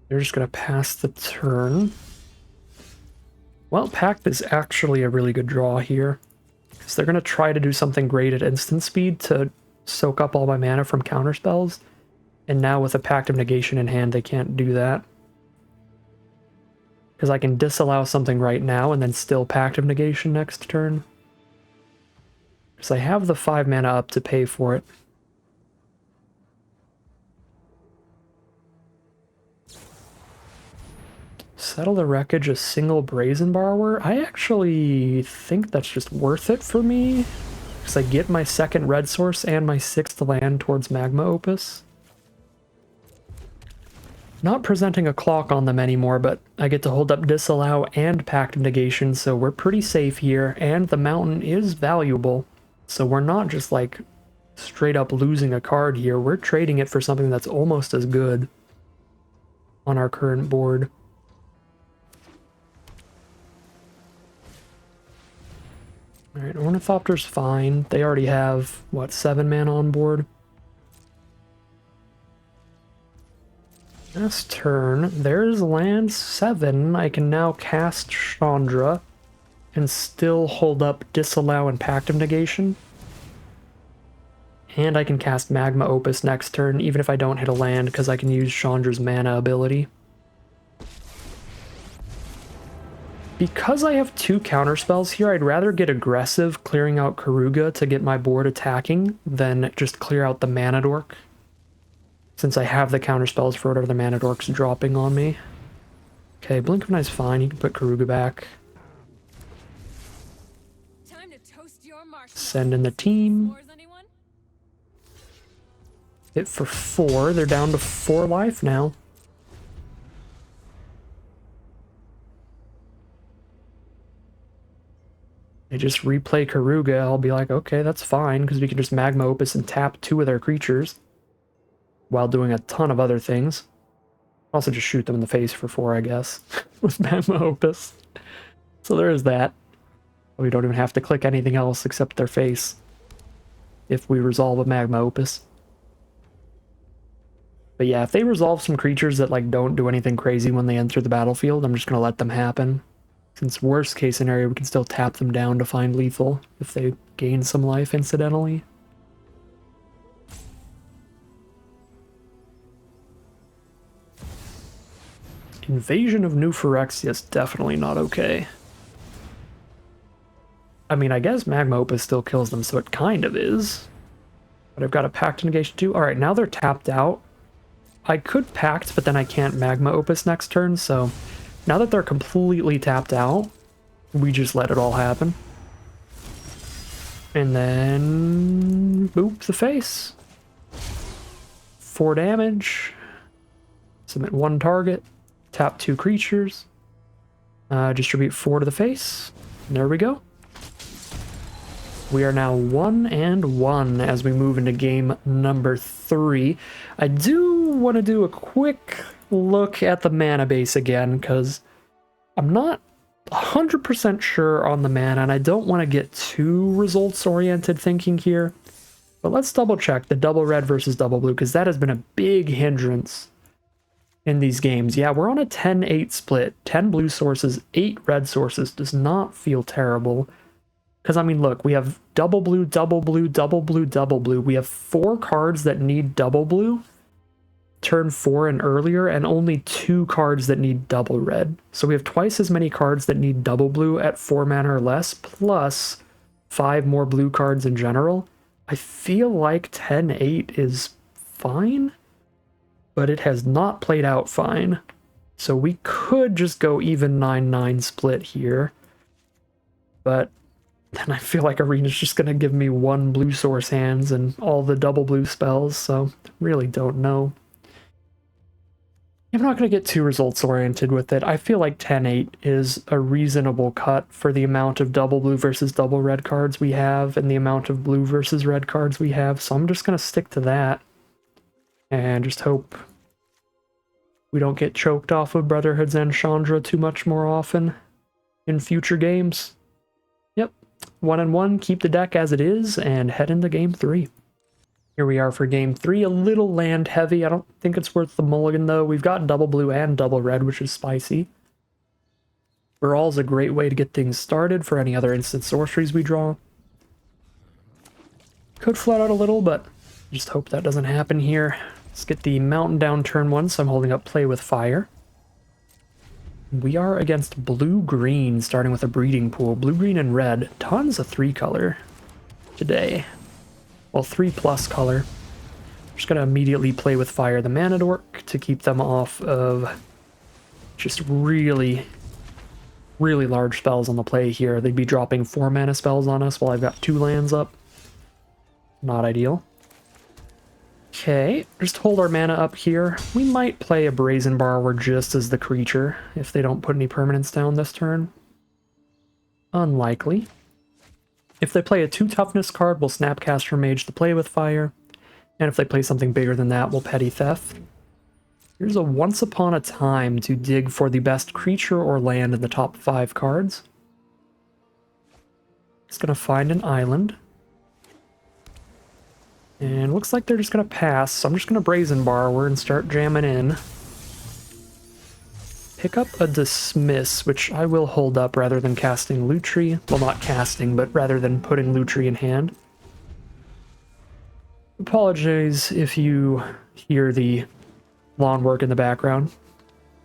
They're just going to pass the turn. Well, Pact is actually a really good draw here, because they're going to try to do something great at instant speed to soak up all my mana from counterspells, and now with a Pact of Negation in hand, they can't do that. Because I can disallow something right now and then still Pact of Negation next turn. Because I have the 5 mana up to pay for it. Settle the Wreckage, a single Brazen Borrower? I actually think that's just worth it for me. Because I get my second red source and my 6th land towards Magma Opus. Not presenting a clock on them anymore, but I get to hold up Disallow and Pact of Negation, so we're pretty safe here, and the mountain is valuable. So we're not just like straight up losing a card here, we're trading it for something that's almost as good on our current board. Alright, Ornithopter's fine. They already have, what, 7 mana on board? Last turn, there's land 7. I can now cast Chandra and still hold up Disallow and Pact of Negation. And I can cast Magma Opus next turn, even if I don't hit a land, because I can use Chandra's mana ability. Because I have 2 counterspells here, I'd rather get aggressive clearing out Karuga to get my board attacking than just clear out the Mana Dork. Since I have the counterspells for whatever the Mana Dork's dropping on me. Okay, Blink of an Eye's fine, you can put Karuga back. Time to toast your Send in the team. Hit for 4, they're down to 4 life now. They just replay Karuga, I'll be like, okay, that's fine, because we can just Magma Opus and tap 2 of their creatures, while doing a ton of other things. Also just shoot them in the face for 4, I guess, with Magma Opus. So there is that. We don't even have to click anything else except their face, if we resolve a Magma Opus. But yeah, if they resolve some creatures that like don't do anything crazy when they enter the battlefield, I'm just going to let them happen. Since worst case scenario, we can still tap them down to find lethal if they gain some life incidentally. Invasion of New Phyrexia is definitely not okay. I mean, I guess Magma Opus still kills them, so it kind of is. But I've got a Pact Negation too. Alright, now they're tapped out. I could Pact, but then I can't Magma Opus next turn, so now that they're completely tapped out, we just let it all happen. And then boop the face. 4 damage. Submit 1 target. Tap 2 creatures. Distribute 4 to the face. And there we go. We are now 1-1 as we move into game number 3. I do want to do a quick look at the mana base again, because I'm not 100% sure on the mana, and I don't want to get too results-oriented thinking here. But let's double check the double red versus double blue, because that has been a big hindrance in these games. Yeah, we're on a 10-8 split. 10 blue sources, 8 red sources. Does not feel terrible. Because, I mean, look, we have double blue, double blue, double blue, double blue. We have 4 cards that need double blue, turn 4 and earlier, and only 2 cards that need double red. So we have twice as many cards that need double blue at 4 mana or less, plus 5 more blue cards in general. I feel like 10-8 is fine, but it has not played out fine. So we could just go even 9-9 split here. But then I feel like Arena's just going to give me 1 blue source hands and all the double blue spells, so really don't know. I'm not going to get too results oriented with it. I feel like 10-8 is a reasonable cut for the amount of double blue versus double red cards we have and the amount of blue versus red cards we have, so I'm just going to stick to that and just hope we don't get choked off of Brotherhood's End Chandra too much more often in future games. Yep, 1-1, keep the deck as it is, and head into game 3. Here we are for game 3, a little land heavy. I don't think it's worth the mulligan though. We've got double blue and double red, which is spicy. Baral's a great way to get things started for any other instant sorceries we draw. Could flood out a little, but just hope that doesn't happen here. Let's get the mountain down turn 1, so I'm holding up Play with Fire. We are against blue-green, starting with a breeding pool. Blue-green and red. Tons of 3-color today. Well, 3+ color. I'm just going to immediately Play with Fire the Mana Dork to keep them off of just really, really large spells on the play here. They'd be dropping 4 mana spells on us while I've got 2 lands up. Not ideal. Okay, just hold our mana up here. We might play a Brazen Borrower just as the creature, if they don't put any permanents down this turn. Unlikely. If they play a 2 toughness card, we'll Snapcaster Mage to Play with Fire. And if they play something bigger than that, we'll Petty Theft. Here's a Once Upon a Time to dig for the best creature or land in the top 5 cards. It's going to find an island. And looks like they're just going to pass, so I'm just going to Brazen Borrower and start jamming in. Pick up a Dismiss, which I will hold up rather than casting Lutri. Well, not casting, but rather than putting Lutri in hand. Apologize if you hear the lawn work in the background.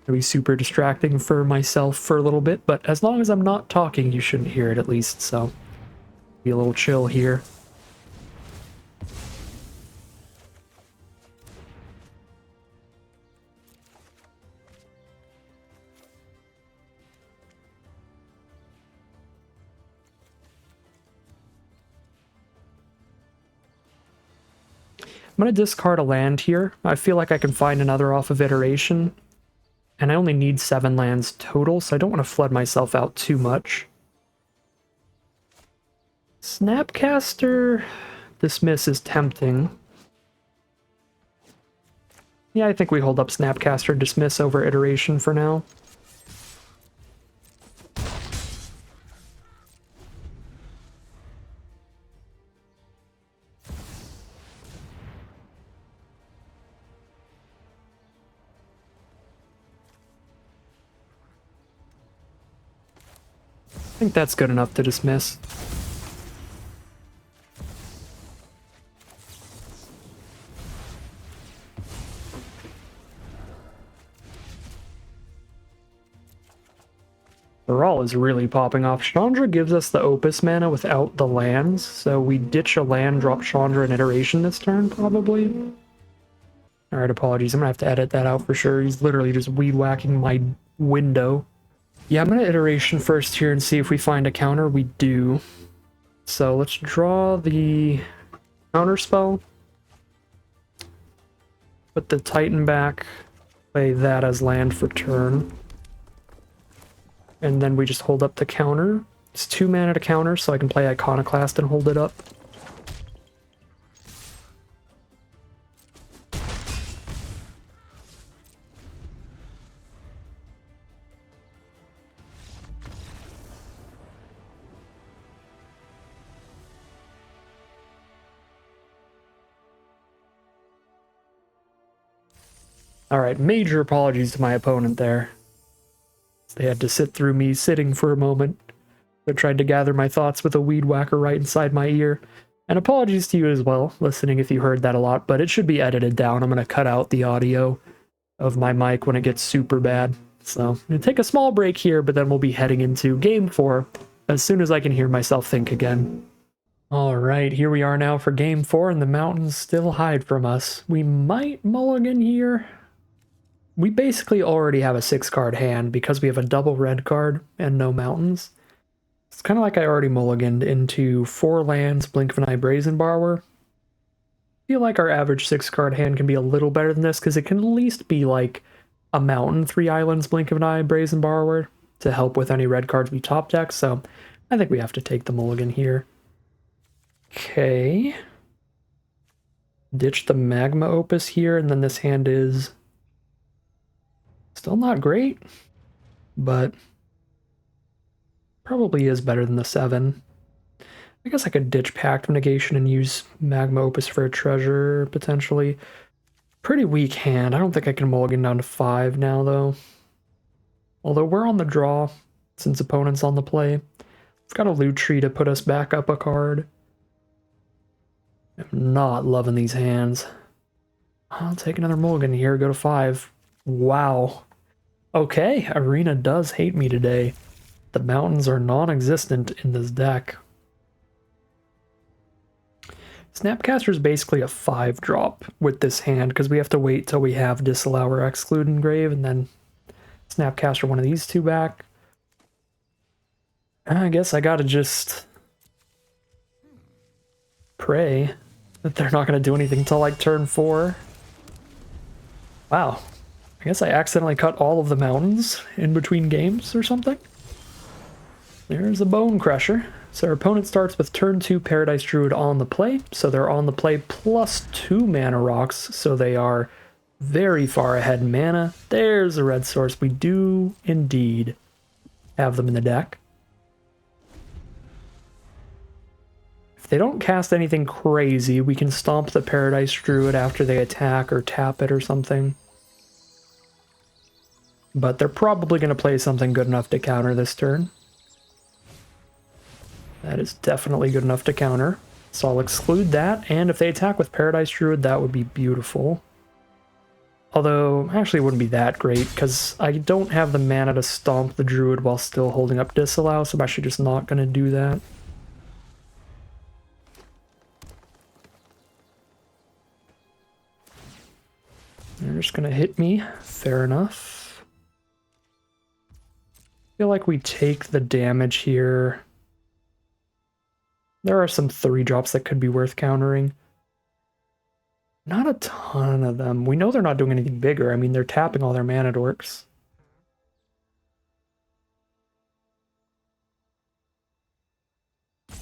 It'll be super distracting for myself for a little bit, but as long as I'm not talking, you shouldn't hear it at least, so be a little chill here. I'm going to discard a land here. I feel like I can find another off of Iteration. And I only need 7 lands total, so I don't want to flood myself out too much. Snapcaster Dismiss is tempting. Yeah, I think we hold up Snapcaster Dismiss over Iteration for now. I think that's good enough to dismiss. Thrall is really popping off. Chandra gives us the Opus mana without the lands, so we ditch a land, drop Chandra in Iteration this turn, probably. Alright, apologies. I'm gonna have to edit that out for sure. He's literally just weed-whacking my window. Yeah, I'm gonna Iteration first here and see if we find a counter. We do. So let's draw the counter spell. Put the Titan back. Play that as land for turn. And then we just hold up the counter. It's 2 mana to counter, so I can play Iconoclast and hold it up. Alright, major apologies to my opponent there. They had to sit through me sitting for a moment. I tried to gather my thoughts with a weed whacker right inside my ear. And apologies to you as well, listening if you heard that a lot, but it should be edited down. I'm going to cut out the audio of my mic when it gets super bad. So, I'm going to take a small break here, but then we'll be heading into Game 4 as soon as I can hear myself think again. Alright, here we are now for Game 4, and the mountains still hide from us. We might mulligan here. We basically already have a 6-card hand because we have a double red card and no mountains. It's kind of like I already mulliganed into 4 lands, Blink of an Eye, Brazen Borrower. I feel like our average 6-card hand can be a little better than this because it can at least be like a mountain, 3 islands, Blink of an Eye, Brazen Borrower to help with any red cards we top deck, so I think we have to take the mulligan here. Okay. Ditch the Magma Opus here, and then this hand is still not great, but probably is better than the 7. I guess I could ditch Pact of Negation and use Magma Opus for a treasure, potentially. Pretty weak hand. I don't think I can mulligan down to 5 now, though. Although we're on the draw, since opponent's on the play. It's got a loot tree to put us back up a card. I'm not loving these hands. I'll take another mulligan here, go to 5. Wow. Okay, Arena does hate me today. The mountains are non-existent in this deck. Snapcaster is basically a 5-drop with this hand because we have to wait till we have Disallow or Exclude Engrave and then Snapcaster one of these 2 back. I guess I gotta just pray that they're not gonna do anything till like turn 4. Wow. I guess I accidentally cut all of the mountains in between games or something. There's a Bone Crusher. So our opponent starts with turn 2 Paradise Druid on the play. So they're on the play plus 2 mana rocks. So they are very far ahead in mana. There's a red source. We do indeed have them in the deck. If they don't cast anything crazy, we can stomp the Paradise Druid after they attack or tap it or something. But they're probably going to play something good enough to counter this turn. That is definitely good enough to counter. So I'll exclude that, and if they attack with Paradise Druid, that would be beautiful. Although, actually it wouldn't be that great, because I don't have the mana to stomp the Druid while still holding up Disallow, so I'm actually just not going to do that. They're just going to hit me. Fair enough. I feel like we take the damage here. There are some 3-drops that could be worth countering. Not a ton of them. We know they're not doing anything bigger. I mean, they're tapping all their mana dorks. I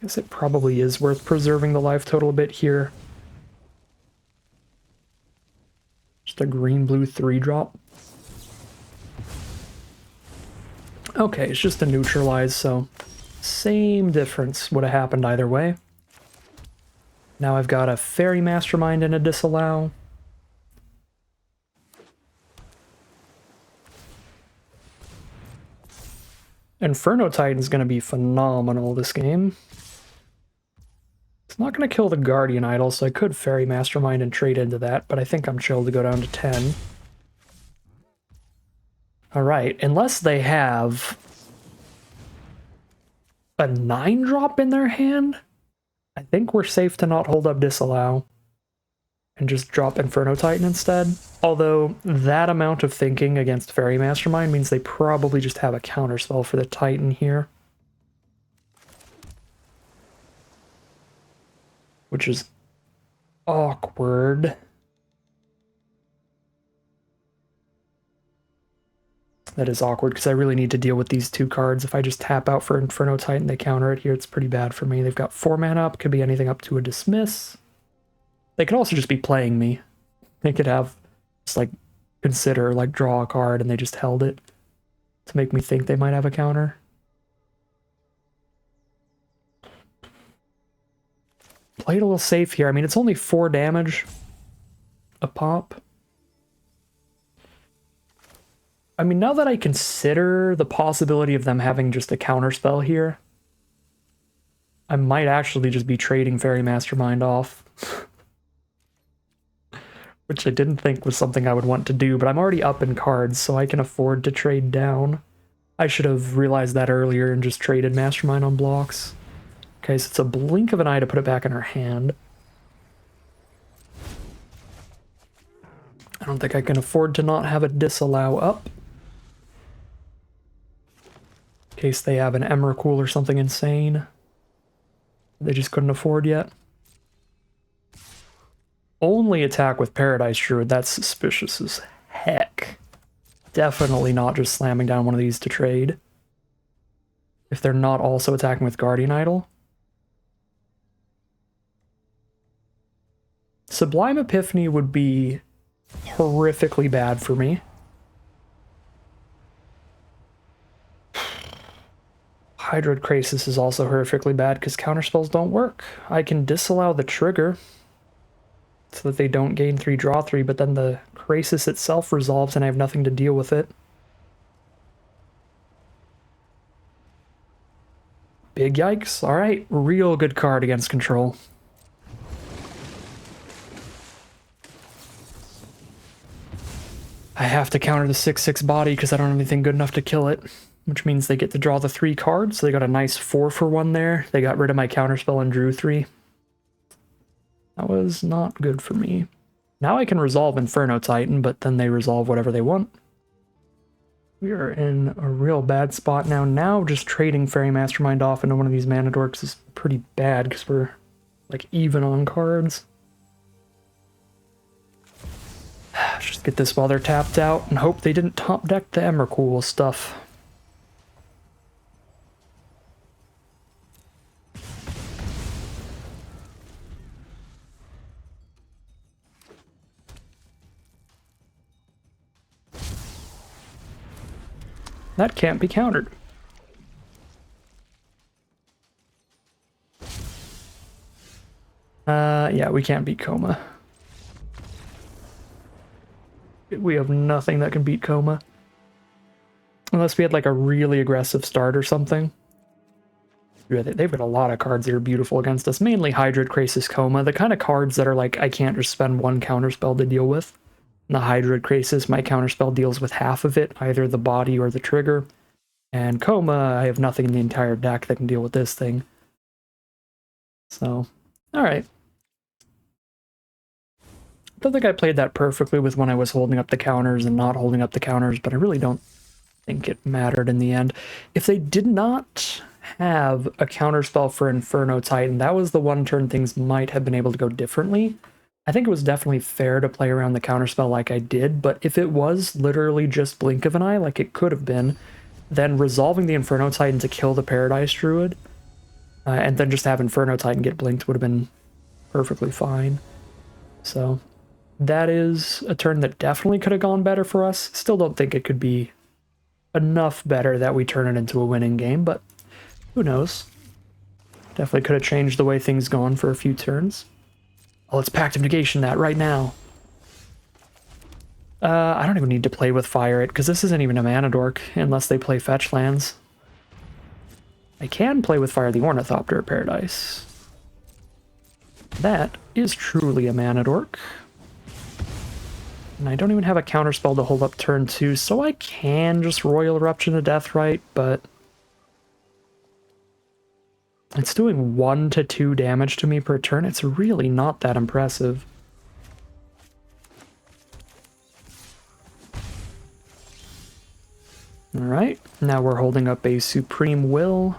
guess it probably is worth preserving the life total a bit here. Just a green-blue 3-drop. Okay, it's just a neutralize, so same difference would have happened either way. Now I've got a Fairy Mastermind and a Disallow. Inferno Titan's going to be phenomenal this game. It's not going to kill the Guardian Idol, so I could Fairy Mastermind and trade into that, but I think I'm chill to go down to 10. Alright, unless they have a 9-drop in their hand, I think we're safe to not hold up Disallow and just drop Inferno Titan instead. Although that amount of thinking against Fairy Mastermind means they probably just have a counterspell for the Titan here. Which is awkward. That is awkward because I really need to deal with these two cards. If I just tap out for Inferno Titan, they counter it here. It's pretty bad for me. They've got 4 mana up. Could be anything up to a dismiss. They could also just be playing me. They could have just like consider, like draw a card, and they just held it to make me think they might have a counter. Played a little safe here. I mean, it's only 4 damage a pop. I mean, now that I consider the possibility of them having just a counter spell here, I might actually just be trading Fairy Mastermind off. Which I didn't think was something I would want to do, but I'm already up in cards, so I can afford to trade down. I should have realized that earlier and just traded Mastermind on blocks. Okay, so it's a blink of an eye to put it back in her hand. I don't think I can afford to not have a disallow up. In case they have an Emrakul or something insane they just couldn't afford yet. Only attack with Paradise Druid, that's suspicious as heck. Definitely not just slamming down one of these to trade. If they're not also attacking with Guardian Idol. Sublime Epiphany would be horrifically bad for me. Hydroid Krasis is also horrifically bad because counterspells don't work. I can disallow the trigger so that they don't gain 3, draw 3, but then the Krasis itself resolves and I have nothing to deal with it. Big yikes. Alright, real good card against control. I have to counter the 6/6 body because I don't have anything good enough to kill it, which means they get to draw the 3 cards, so they got a nice 4 for 1 there. They got rid of my counterspell and drew 3. That was not good for me. Now I can resolve Inferno Titan, but then they resolve whatever they want. We are in a real bad spot now. Now just trading Fairy Mastermind off into one of these mana dorks is pretty bad because we're like even on cards. Just get this while they're tapped out and hope they didn't top deck the Emrakul stuff. That can't be countered. Yeah, we can't beat Coma. We have nothing that can beat Coma. Unless we had like a really aggressive start or something. Yeah, they've got a lot of cards that are beautiful against us. Mainly Hydroid Krasis Coma. The kind of cards that are like, I can't just spend 1 counterspell to deal with. In the Hydroid Krasis, my counterspell deals with half of it, either the body or the trigger. And Coma, I have nothing in the entire deck that can deal with this thing. So, alright. I don't think I played that perfectly with when I was holding up the counters and not holding up the counters, but I really don't think it mattered in the end. If they did not have a counterspell for Inferno Titan, that was the one turn things might have been able to go differently. I think it was definitely fair to play around the counterspell like I did, but if it was literally just blink of an eye, like it could have been, then resolving the Inferno Titan to kill the Paradise Druid, and then just have Inferno Titan get blinked would have been perfectly fine. So that is a turn that definitely could have gone better for us. Still don't think it could be enough better that we turn it into a winning game, but who knows? Definitely could have changed the way things gone for a few turns. Oh, let's Pact of Negation that right now. I don't even need to play with Fire It, because this isn't even a mana dork, unless they play fetch lands. I can play with Fire the Ornithopter at Paradise. That is truly a mana dork. And I don't even have a counterspell to hold up turn 2, so I can just Royal Eruption to Deathrite, but it's doing 1 to 2 damage to me per turn. It's really not that impressive. Alright, now we're holding up a Supreme Will.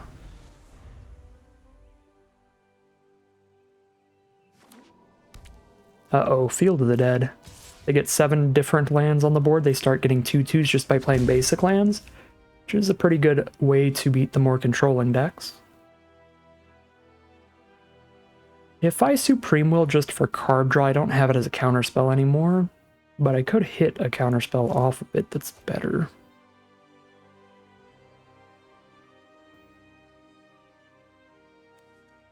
Uh-oh, Field of the Dead. they get 7 different lands on the board, they start getting 2/2s just by playing basic lands, which is a pretty good way to beat the more controlling decks. If I Supreme Will just for card draw, I don't have it as a counterspell anymore, but I could hit a counterspell off of it that's better.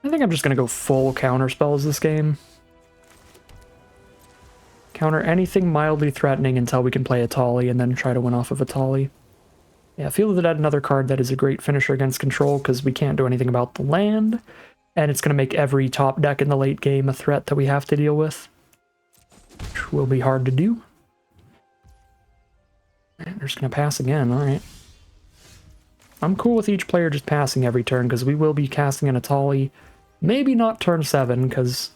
I think I'm just going to go full counterspells this game. Counter anything mildly threatening until we can play Atali and then try to win off of Atali. Yeah, Field of the Dead, another card that is a great finisher against control because we can't do anything about the land, and it's going to make every top deck in the late game a threat that we have to deal with, which will be hard to do. And they're just going to pass again, alright. I'm cool with each player just passing every turn because we will be casting an Atali. Maybe not turn 7 because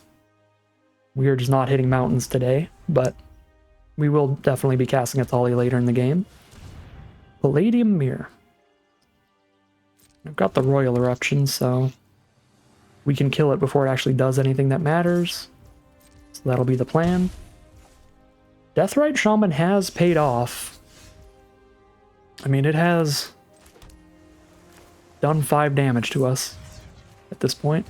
we are just not hitting mountains today, but we will definitely be casting Atali later in the game. Palladium Mirror. I've got the Royal Eruption, so we can kill it before it actually does anything that matters. So that'll be the plan. Deathrite Shaman has paid off. I mean, it has done 5 damage to us at this point.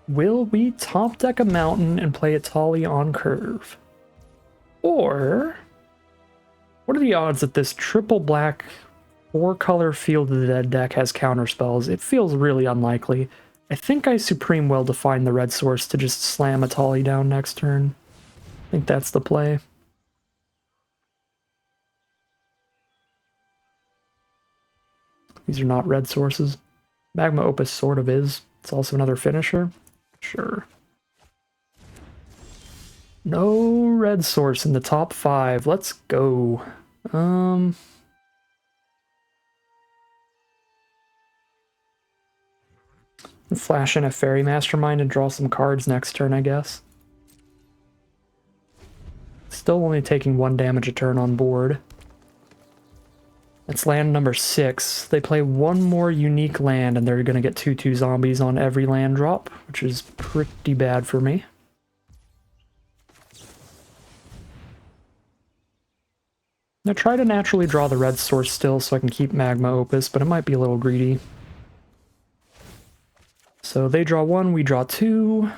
Will we top deck a mountain and play Atali on curve? Or what are the odds that this triple black 4-color Field of the Dead deck has counterspells? It feels really unlikely. I think I Supreme Will to find the red source to just slam Atali down next turn. I think that's the play. These are not red sources. Magma Opus sort of is. It's also another finisher. Sure. No red source in the top 5. Let's go. Flash in a Fairy Mastermind and draw some cards next turn, I guess. Still only taking 1 damage a turn on board. It's land number 6. They play 1 more unique land and they're going to get 2/2 zombies on every land drop, which is pretty bad for me. Now try to naturally draw the red source still so I can keep Magma Opus, but it might be a little greedy. So they draw 1, we draw 2.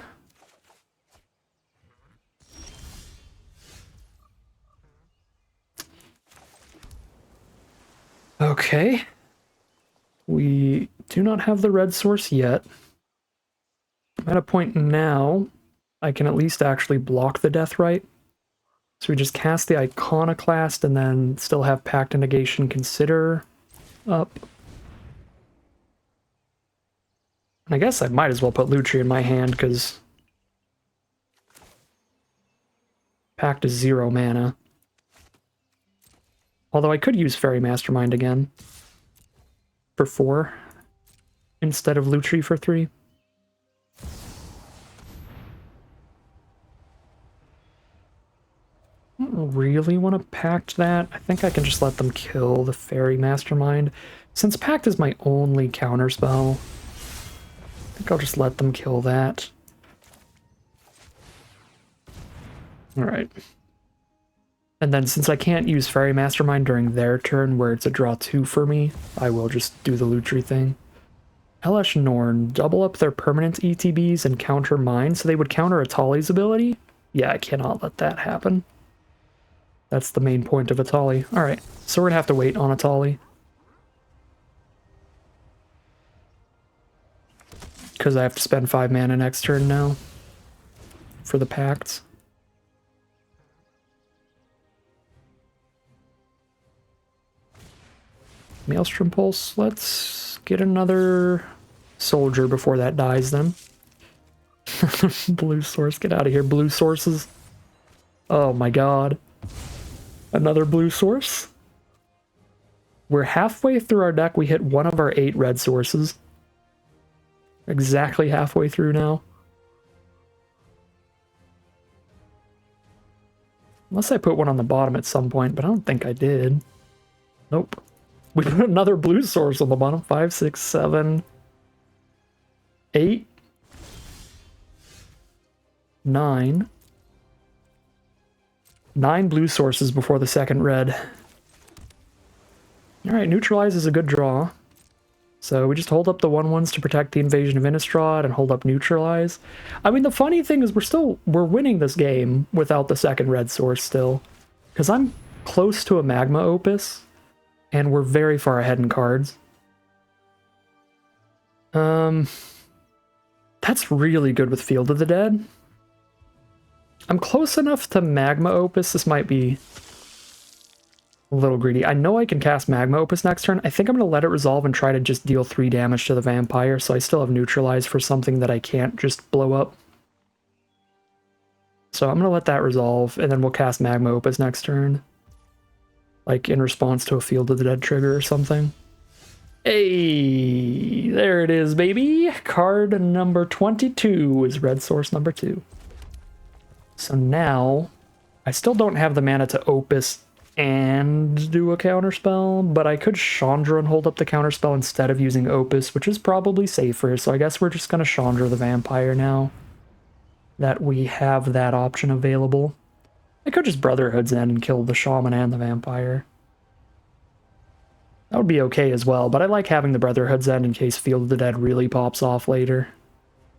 Okay. We do not have the red source yet. I'm at a point now I can at least actually block the Deathrite. So we just cast the Iconoclast and then still have Pact and Negation Consider up. And I guess I might as well put Lutri in my hand because Pact is 0 mana. Although I could use Fairy Mastermind again for 4 instead of Lutri for 3. I don't really want to Pact that. I think I can just let them kill the Fairy Mastermind. Since Pact is my only counterspell, I think I'll just let them kill that. Alright. And then since I can't use Fairy Mastermind during their turn where it's a draw 2 for me, I will just do the Lutri thing. Hellish Norn, double up their permanent ETBs and counter mine, so they would counter Atali's ability? Yeah, I cannot let that happen. That's the main point of Atali. Alright, so we're gonna have to wait on Atali. Because I have to spend 5 mana next turn now for the Pacts. Maelstrom Pulse, let's get another soldier before that dies then. Blue source, get out of here, blue sources. Oh my god. Another blue source? We're halfway through our deck, we hit 1 of our 8 red sources. Exactly halfway through now. Unless I put one on the bottom at some point, but I don't think I did. Nope. We put another blue source on the bottom. 5, 6, 7, 8, 9. 9 blue sources before the second red. Alright, neutralize is a good draw. So we just hold up the 1/1s to protect the invasion of Innistrad and hold up neutralize. I mean, the funny thing is we're winning this game without the second red source still. Because I'm close to a Magma Opus, and we're very far ahead in cards. That's really good with Field of the Dead. I'm close enough to Magma Opus. This might be a little greedy. I know I can cast Magma Opus next turn. I think I'm going to let it resolve and try to just deal 3 damage to the vampire, so I still have neutralize for something that I can't just blow up. So I'm going to let that resolve, and then we'll cast Magma Opus next turn. Like in response to a Field of the Dead trigger or something. Hey, there it is, baby! Card number 22 is red source number 2. So now, I still don't have the mana to Opus and do a counterspell, but I could Chandra and hold up the counterspell instead of using Opus, which is probably safer, so I guess we're just going to Chandra the vampire now that we have that option available. I could just Brotherhood's End and kill the shaman and the vampire. That would be okay as well, but I like having the Brotherhood's End in case Field of the Dead really pops off later,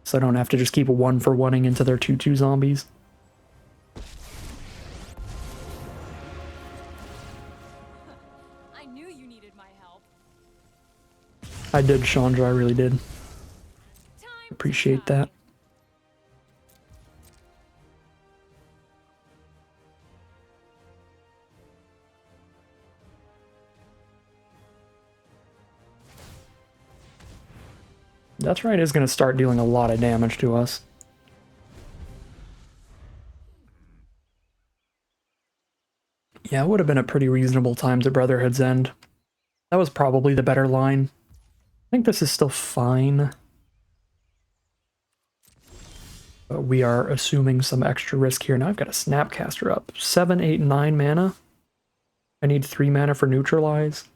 so I don't have to just keep 1-for-1ing into their 2/2 zombies. I did, Chandra, I really did. Appreciate that. That's right, it's going to start dealing a lot of damage to us. Yeah, it would have been a pretty reasonable time to Brotherhood's End. That was probably the better line. I think this is still fine. But we are assuming some extra risk here. Now I've got a Snapcaster up. 7, 8, 9 mana. I need 3 mana for neutralize.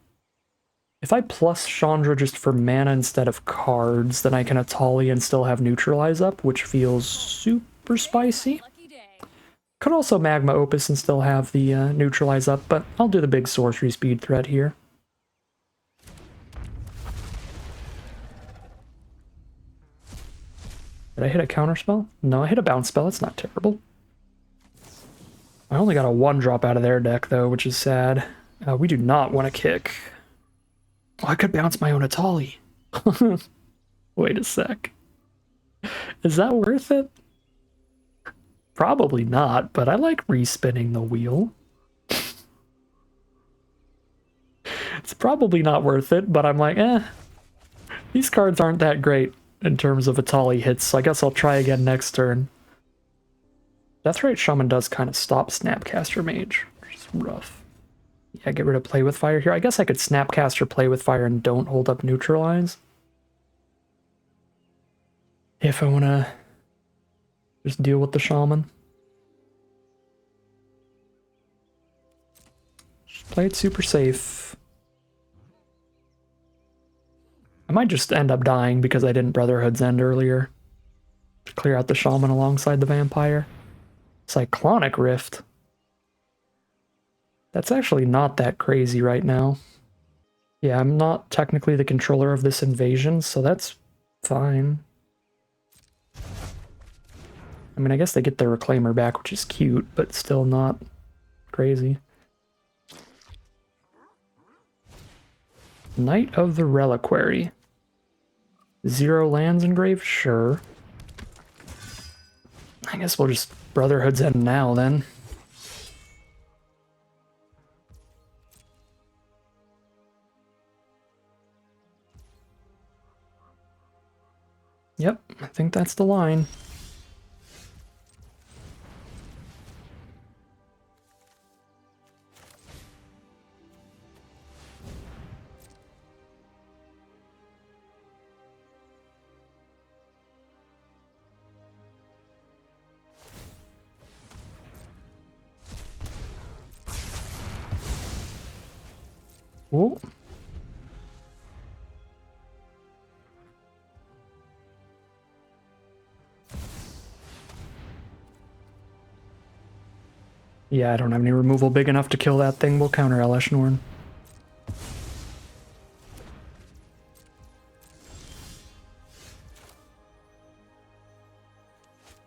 If I plus Chandra just for mana instead of cards, then I can Atali and still have neutralize up, which feels super spicy. Could also Magma Opus and still have the neutralize up, but I'll do the big sorcery speed threat here. Did I hit a counterspell? No, I hit a bounce spell. It's not terrible. I only got a 1-drop out of their deck, though, which is sad. We do not want to kick. Oh, I could bounce my own Atali. Wait a sec. Is that worth it? Probably not, but I like respinning the wheel. It's probably not worth it, but I'm like, these cards aren't that great in terms of Atali hits, so I guess I'll try again next turn. Deathrite Shaman does kind of stop Snapcaster Mage, which is rough. Yeah, get rid of Play with Fire here. I guess I could Snapcaster Play with Fire and don't hold up Neutralize. If I want to just deal with the Shaman. Just play it super safe. I might just end up dying because I didn't Brotherhood's End earlier. To clear out the Shaman alongside the Vampire. Cyclonic Rift. That's actually not that crazy right now. Yeah, I'm not technically the controller of this invasion, so that's fine. I mean, I guess they get their Reclaimer back, which is cute, but still not crazy. Knight of the Reliquary. 0 lands engraved? Sure. I guess we'll just Brotherhood's End now, then. Yep, I think that's the line. Cool. Yeah, I don't have any removal big enough to kill that thing. We'll counter Elesh Norn.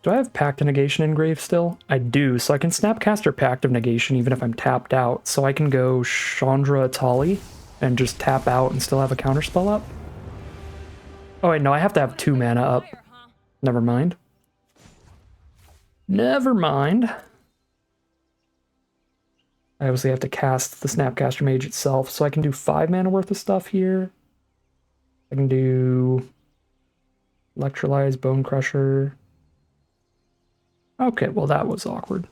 Do I have Pact of Negation engraved still? I do, so I can Snapcaster Pact of Negation even if I'm tapped out. So I can go Chandra Atali and just tap out and still have a counterspell up. Oh wait, no, I have to have 2 mana up. Never mind. Never mind. I obviously have to cast the Snapcaster Mage itself, so I can do 5 mana worth of stuff here. I can do Electrolyze, Bone Crusher. Okay, well that was awkward.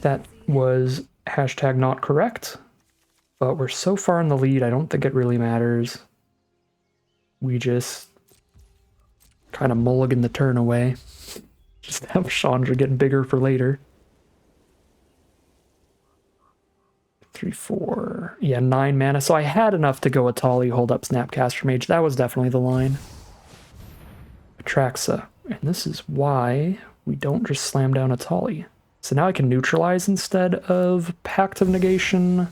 That was hashtag not correct, but we're so far in the lead, I don't think it really matters. We just kind of mulligan the turn away. Just have Chandra getting bigger for later. 3, 4, yeah, 9 mana. So I had enough to go Atali, hold up Snapcaster Mage. That was definitely the line. Atraxa. And this is why we don't just slam down Atali. So now I can neutralize instead of Pact of Negation.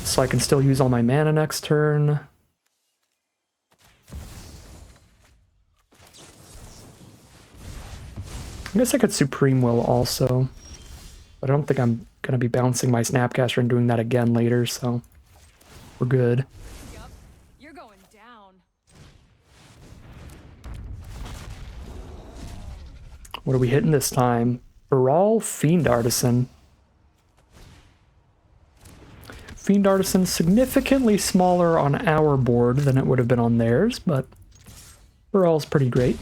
So I can still use all my mana next turn. I guess I could Supreme Will also. But I don't think I'm going to be bouncing my Snapcaster and doing that again later, so we're good. Yup, you're going down. What are we hitting this time? Baral, Fiend Artisan. Fiend Artisan significantly smaller on our board than it would have been on theirs, but Baral's pretty great.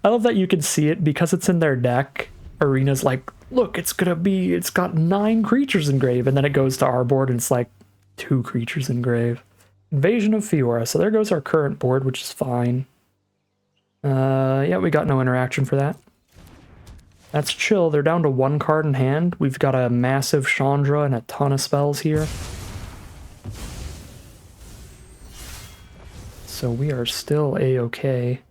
I love that you can see it because it's in their deck. Arena's like, look, it's got 9 creatures in grave, and then it goes to our board and it's like 2 creatures in grave. Invasion of Fiora. So there goes our current board, which is fine. Yeah, we got no interaction for that. That's chill. They're down to 1 card in hand. We've got a massive Chandra and a ton of spells here. So we are still a-okay.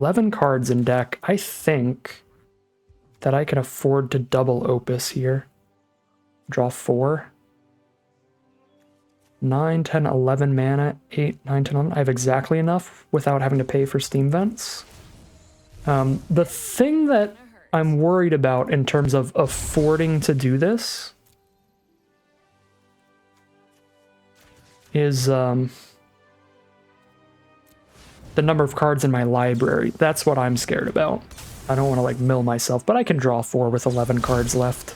11 cards in deck. I think that I can afford to double Opus here. Draw 4. 9, 10, 11 mana. 8, 9, 10, 11. I have exactly enough without having to pay for Steam Vents. The thing that I'm worried about in terms of affording to do this is the number of cards in my library. That's what I'm scared about. I don't want to like mill myself, but I can draw 4 with 11 cards left.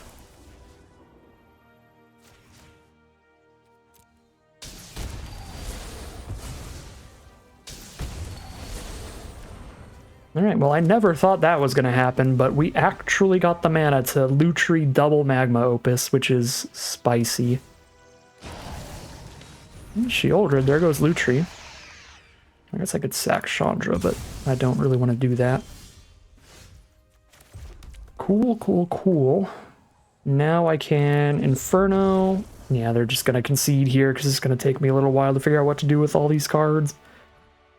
Alright, well I never thought that was going to happen, but we actually got the mana to Lutri double Magma Opus, which is spicy. Sheoldred, there goes Lutri. I guess I could sack Chandra, but I don't really want to do that. Cool, cool, cool. Now I can Inferno. Yeah, they're just going to concede here because it's going to take me a little while to figure out what to do with all these cards.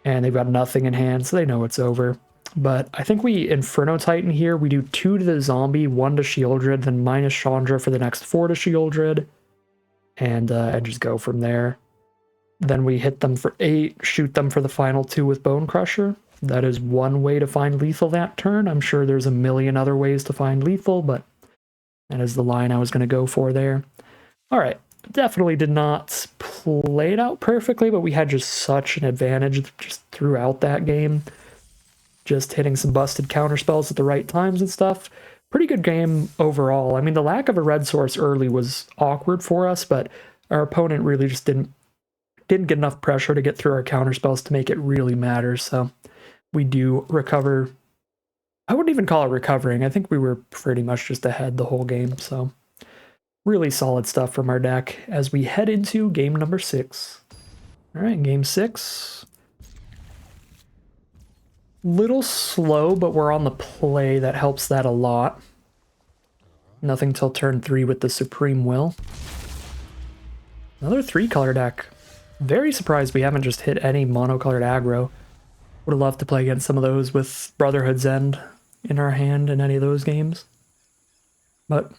And they've got nothing in hand, so they know it's over. But I think we Inferno Titan here. We do 2 to the zombie, 1 to Sheoldred, then minus Chandra for the next 4 to Sheoldred. And just go from there. Then we hit them for 8, shoot them for the final 2 with Bone Crusher. That is one way to find lethal that turn. I'm sure there's a million other ways to find lethal, but that is the line I was going to go for there. All right, definitely did not play it out perfectly, but we had just such an advantage just throughout that game. Just hitting some busted counterspells at the right times and stuff. Pretty good game overall. I mean, the lack of a red source early was awkward for us, but our opponent really just didn't get enough pressure to get through our counterspells to make it really matter, so we do recover. I wouldn't even call it recovering. I think we were pretty much just ahead the whole game, so really solid stuff from our deck as we head into game number 6. All right, game 6. Little slow, but we're on the play. That helps that a lot. Nothing till turn 3 with the Supreme Will. Another 3-color deck. Very surprised we haven't just hit any monocolored aggro. Would have loved to play against some of those with Brotherhood's End in our hand in any of those games. But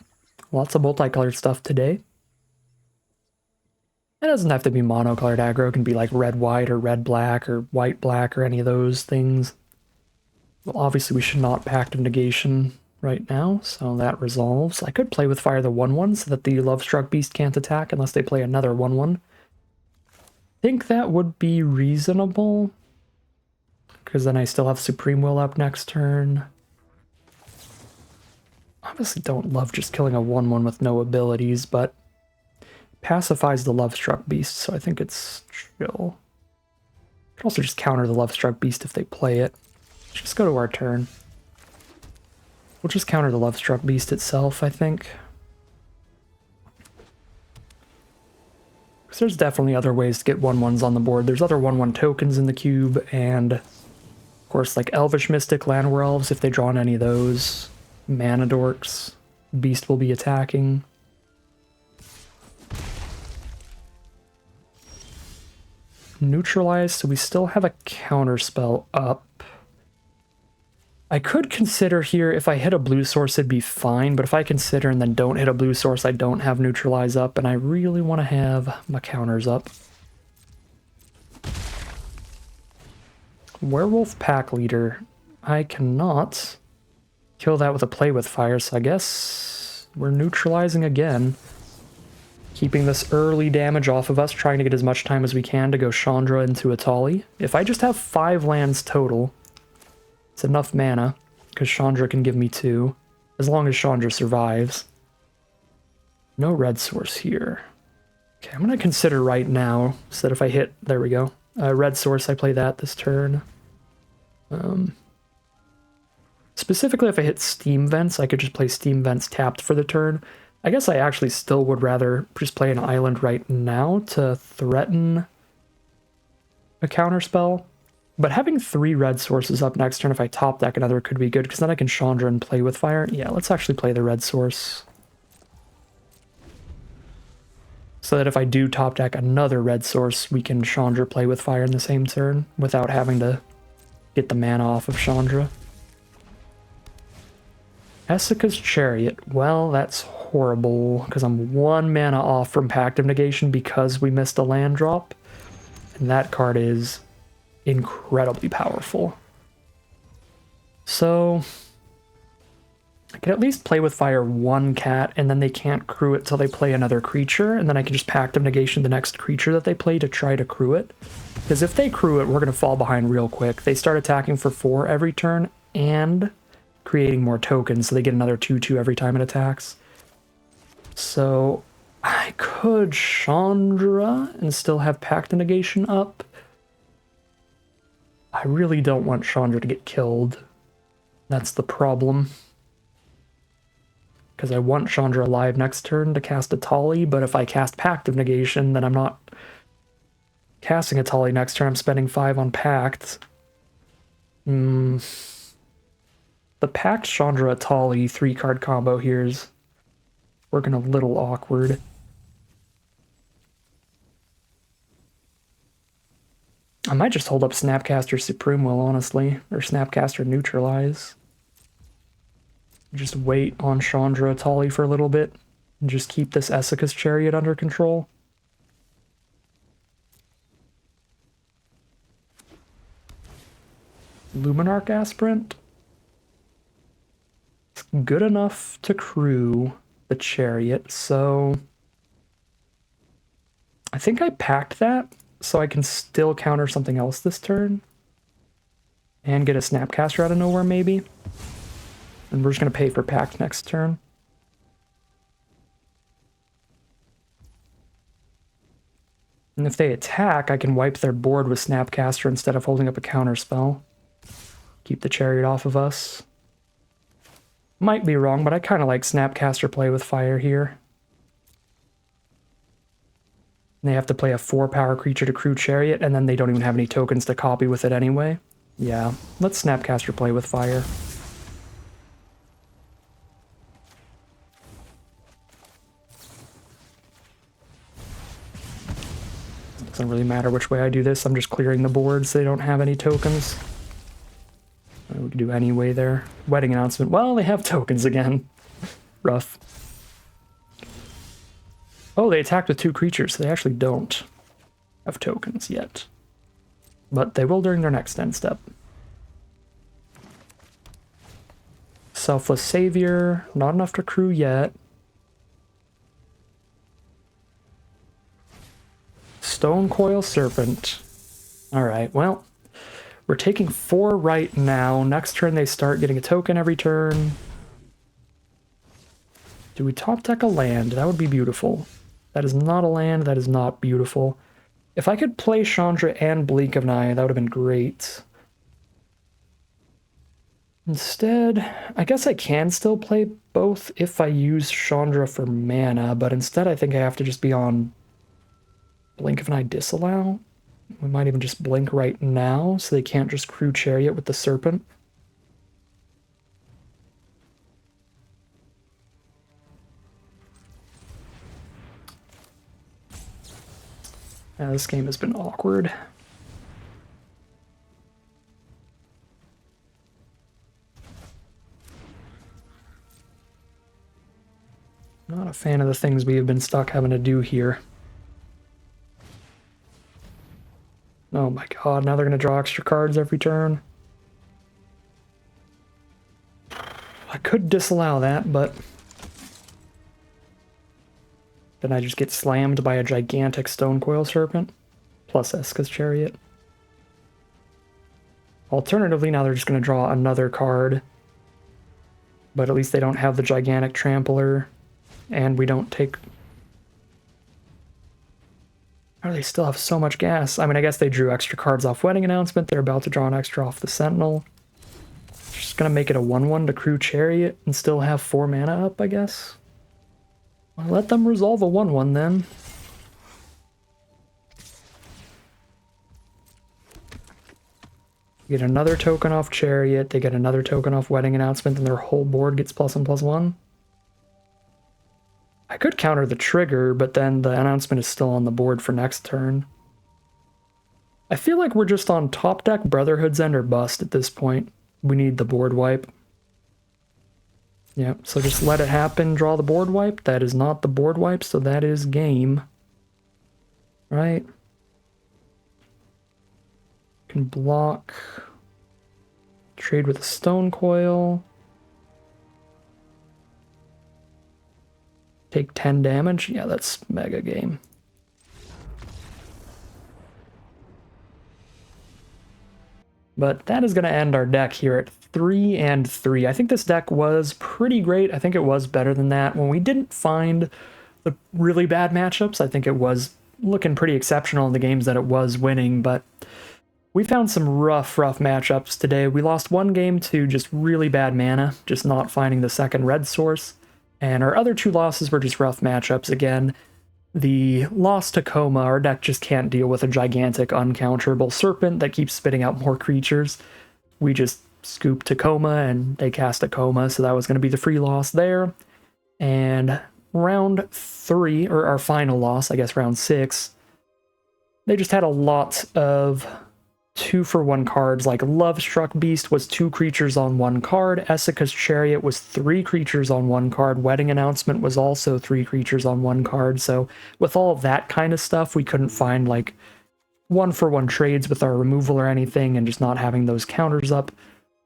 lots of multicolored stuff today. It doesn't have to be monocolored aggro. It can be like red-white or red-black or white-black or any of those things. Well, obviously we should not Pact of Negation right now, so that resolves. I could play with Fire the 1/1 so that the Lovestruck Beast can't attack unless they play another 1/1. I think that would be reasonable, because then I still have Supreme Will up next turn. Obviously don't love just killing a 1/1 with no abilities, but pacifies the Lovestruck Beast, so I think it's chill. Could also just counter the Lovestruck Beast if they play it. Just go to our turn. We'll just counter the Lovestruck Beast itself, I think. Because there's definitely other ways to get 1/1s on the board. There's other 1/1 tokens in the cube, and of course, like Elvish Mystic, Llanowar Elves, if they draw on any of those. Mana Dorks, Beast will be attacking. Neutralize, so we still have a counterspell up. I could consider here, if I hit a blue source, it'd be fine, but if I consider and then don't hit a blue source, I don't have Neutralize up, and I really want to have my counters up. Werewolf Pack Leader. I cannot kill that with a Play with Fire, so I guess we're neutralizing again. Keeping this early damage off of us, trying to get as much time as we can to go Chandra into Atali. If I just have 5 lands total, it's enough mana, because Chandra can give me 2, as long as Chandra survives. No red source here. Okay, I'm going to consider right now, so that if I hit, there we go, red source, I play that this turn. Specifically, if I hit Steam Vents, I could just play Steam Vents tapped for the turn. I guess I actually still would rather just play an island right now to threaten a counterspell. But having 3 red sources up next turn, if I top deck another, could be good, because then I can Chandra and play with fire. Yeah, let's actually play the red source. So that if I do top deck another red source, we can Chandra play with fire in the same turn, without having to get the mana off of Chandra. Essica's Chariot. Well, that's horrible, because I'm 1 mana off from Pact of Negation because we missed a land drop. And that card is incredibly powerful. So I can at least play with fire 1 cat, and then they can't crew it till they play another creature, and then I can just Pact of Negation the next creature that they play to try to crew it. Because if they crew it, we're going to fall behind real quick. They start attacking for 4 every turn, and creating more tokens, so they get another 2/2 every time it attacks. So I could Chandra and still have Pact of Negation up. I really don't want Chandra to get killed. That's the problem. Because I want Chandra alive next turn to cast Atali, but if I cast Pact of Negation, then I'm not casting Atali next turn. I'm spending 5 on Pact. The Pact Chandra Atali 3-card combo here is working a little awkward. I might just hold up Snapcaster Supreme Will, honestly, or Snapcaster Neutralize. Just wait on Chandra Atali for a little bit, and just keep this Essica's Chariot under control. Luminarch Aspirant. It's good enough to crew the Chariot, so I think I packed that so I can still counter something else this turn and get a Snapcaster out of nowhere, maybe. And we're just going to pay for Pact next turn. And if they attack, I can wipe their board with Snapcaster instead of holding up a counter spell. Keep the Chariot off of us. Might be wrong, but I kind of like Snapcaster play with fire here. They have to play a 4-power creature to crew Chariot, and then they don't even have any tokens to copy with it anyway. Yeah, let's Snapcaster play with fire. Doesn't really matter which way I do this. I'm just clearing the board so they don't have any tokens. We can do any way there. Wedding announcement. Well, they have tokens again. Rough. Oh, they attacked with 2 creatures. So they actually don't have tokens yet. But they will during their next end step. Selfless Savior. Not enough to crew yet. Stone Coil Serpent. Alright, well. We're taking 4 right now. Next turn they start getting a token every turn. Do we top deck a land? That would be beautiful. That is not a land. That is not beautiful. If I could play Chandra and Blink of an Eye, that would have been great. Instead, I guess I can still play both if I use Chandra for mana, but instead I think I have to just be on Blink of an Eye Disallow. We might even just blink right now, so they can't just crew Chariot with the Serpent. Yeah, this game has been awkward. Not a fan of the things we have been stuck having to do here. Oh my god, now they're going to draw extra cards every turn. I could disallow that, but then I just get slammed by a gigantic Stone Coil Serpent, plus Eska's Chariot. Alternatively, now they're just going to draw another card, but at least they don't have the gigantic Trampler, and we don't take... Oh, they still have so much gas. I mean, I guess they drew extra cards off Wedding Announcement. They're about to draw an extra off the Sentinel. Just gonna make it a 1/1 to crew Chariot and still have 4 mana up, I guess. Well, let them resolve a 1/1 then. Get another token off Chariot. They get another token off Wedding Announcement, and their whole board gets +1/+1. I could counter the trigger, but then the announcement is still on the board for next turn. I feel like we're just on top deck Brotherhood's End or bust at this point. We need the board wipe. Yeah, so just let it happen, draw the board wipe. That is not the board wipe, so that is game. Right? Can block. Trade with a Stone Coil. Take 10 damage? Yeah, that's mega game. But that is going to end our deck here at 3-3. I think this deck was pretty great. I think it was better than that. When we didn't find the really bad matchups, I think it was looking pretty exceptional in the games that it was winning, but we found some rough matchups today. We lost one game to just really bad mana, just not finding the second red source. And our other 2 losses were just rough matchups again. The loss to Coma, our deck just can't deal with a gigantic uncounterable Serpent that keeps spitting out more creatures. We just scooped to Coma and they cast a Coma, so that was going to be the free loss there. And round 3, or our final loss, I guess round 6, they just had a lot of 2-for-1 cards, like Love Struck Beast was 2 creatures on 1 card, Esika's Chariot was 3 creatures on 1 card, Wedding Announcement was also 3 creatures on 1 card, so with all of that kind of stuff, we couldn't find like 1-for-1 trades with our removal or anything, and just not having those counters up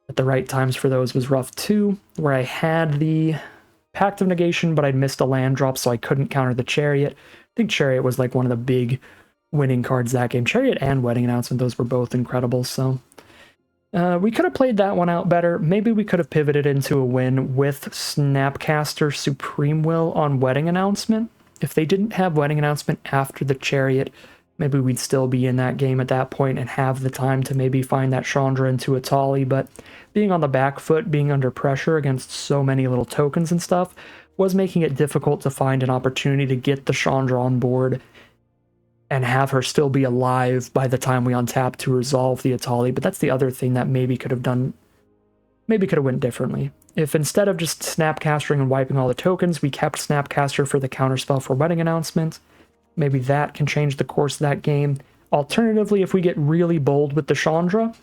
at the right times for those was rough too, where I had the Pact of Negation, but I'd missed a land drop, so I couldn't counter the Chariot. I think Chariot was like one of the big winning cards that game. Chariot and Wedding Announcement, those were both incredible, so we could have played that one out better. Maybe we could have pivoted into a win with Snapcaster Supreme Will on Wedding Announcement. If they didn't have Wedding Announcement after the Chariot, maybe we'd still be in that game at that point and have the time to maybe find that Chandra into a Tali, but being on the back foot, being under pressure against so many little tokens and stuff, was making it difficult to find an opportunity to get the Chandra on board and have her still be alive by the time we untap to resolve the Atali. But that's the other thing that maybe could have went differently. If instead of just Snapcastering and wiping all the tokens, we kept Snapcaster for the counterspell for Wedding Announcement, Maybe that can change the course of that game. Alternatively, if we get really bold with the Chandra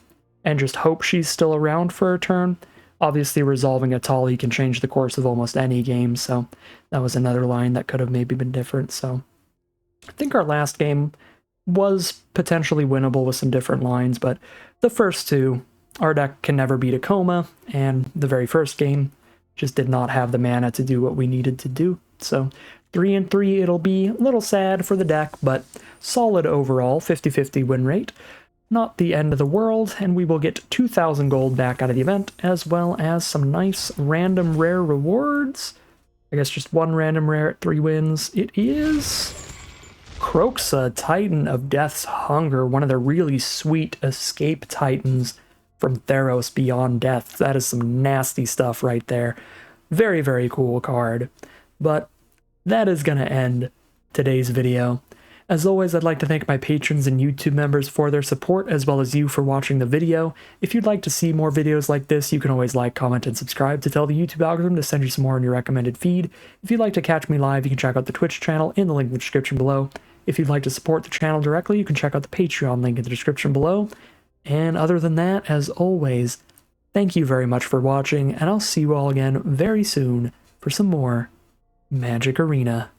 and just hope she's still around for a turn, obviously resolving a Tali can change the course of almost any game, so that was another line that could have maybe been different. So I think our last game was potentially winnable with some different lines, but the first two, our deck can never beat a coma, and the very first game just did not have the mana to do what we needed to do. So 3 and 3, it'll be a little sad for the deck, but solid overall, 50-50 win rate. Not the end of the world, and we will get 2,000 gold back out of the event, as well as some nice random rare rewards. I guess just one random rare at 3 wins. It is Croxa, Titan of Death's Hunger, one of the really sweet escape titans from Theros Beyond Death. That is some nasty stuff right there. Very, very cool card. But that is going to end today's video. As always, I'd like to thank my patrons and YouTube members for their support, as well as you for watching the video. If you'd like to see more videos like this, you can always like, comment, and subscribe to tell the YouTube algorithm to send you some more in your recommended feed. If you'd like to catch me live, you can check out the Twitch channel in the link in the description below. If you'd like to support the channel directly, you can check out the Patreon link in the description below. And other than that, as always, thank you very much for watching, and I'll see you all again very soon for some more Magic Arena.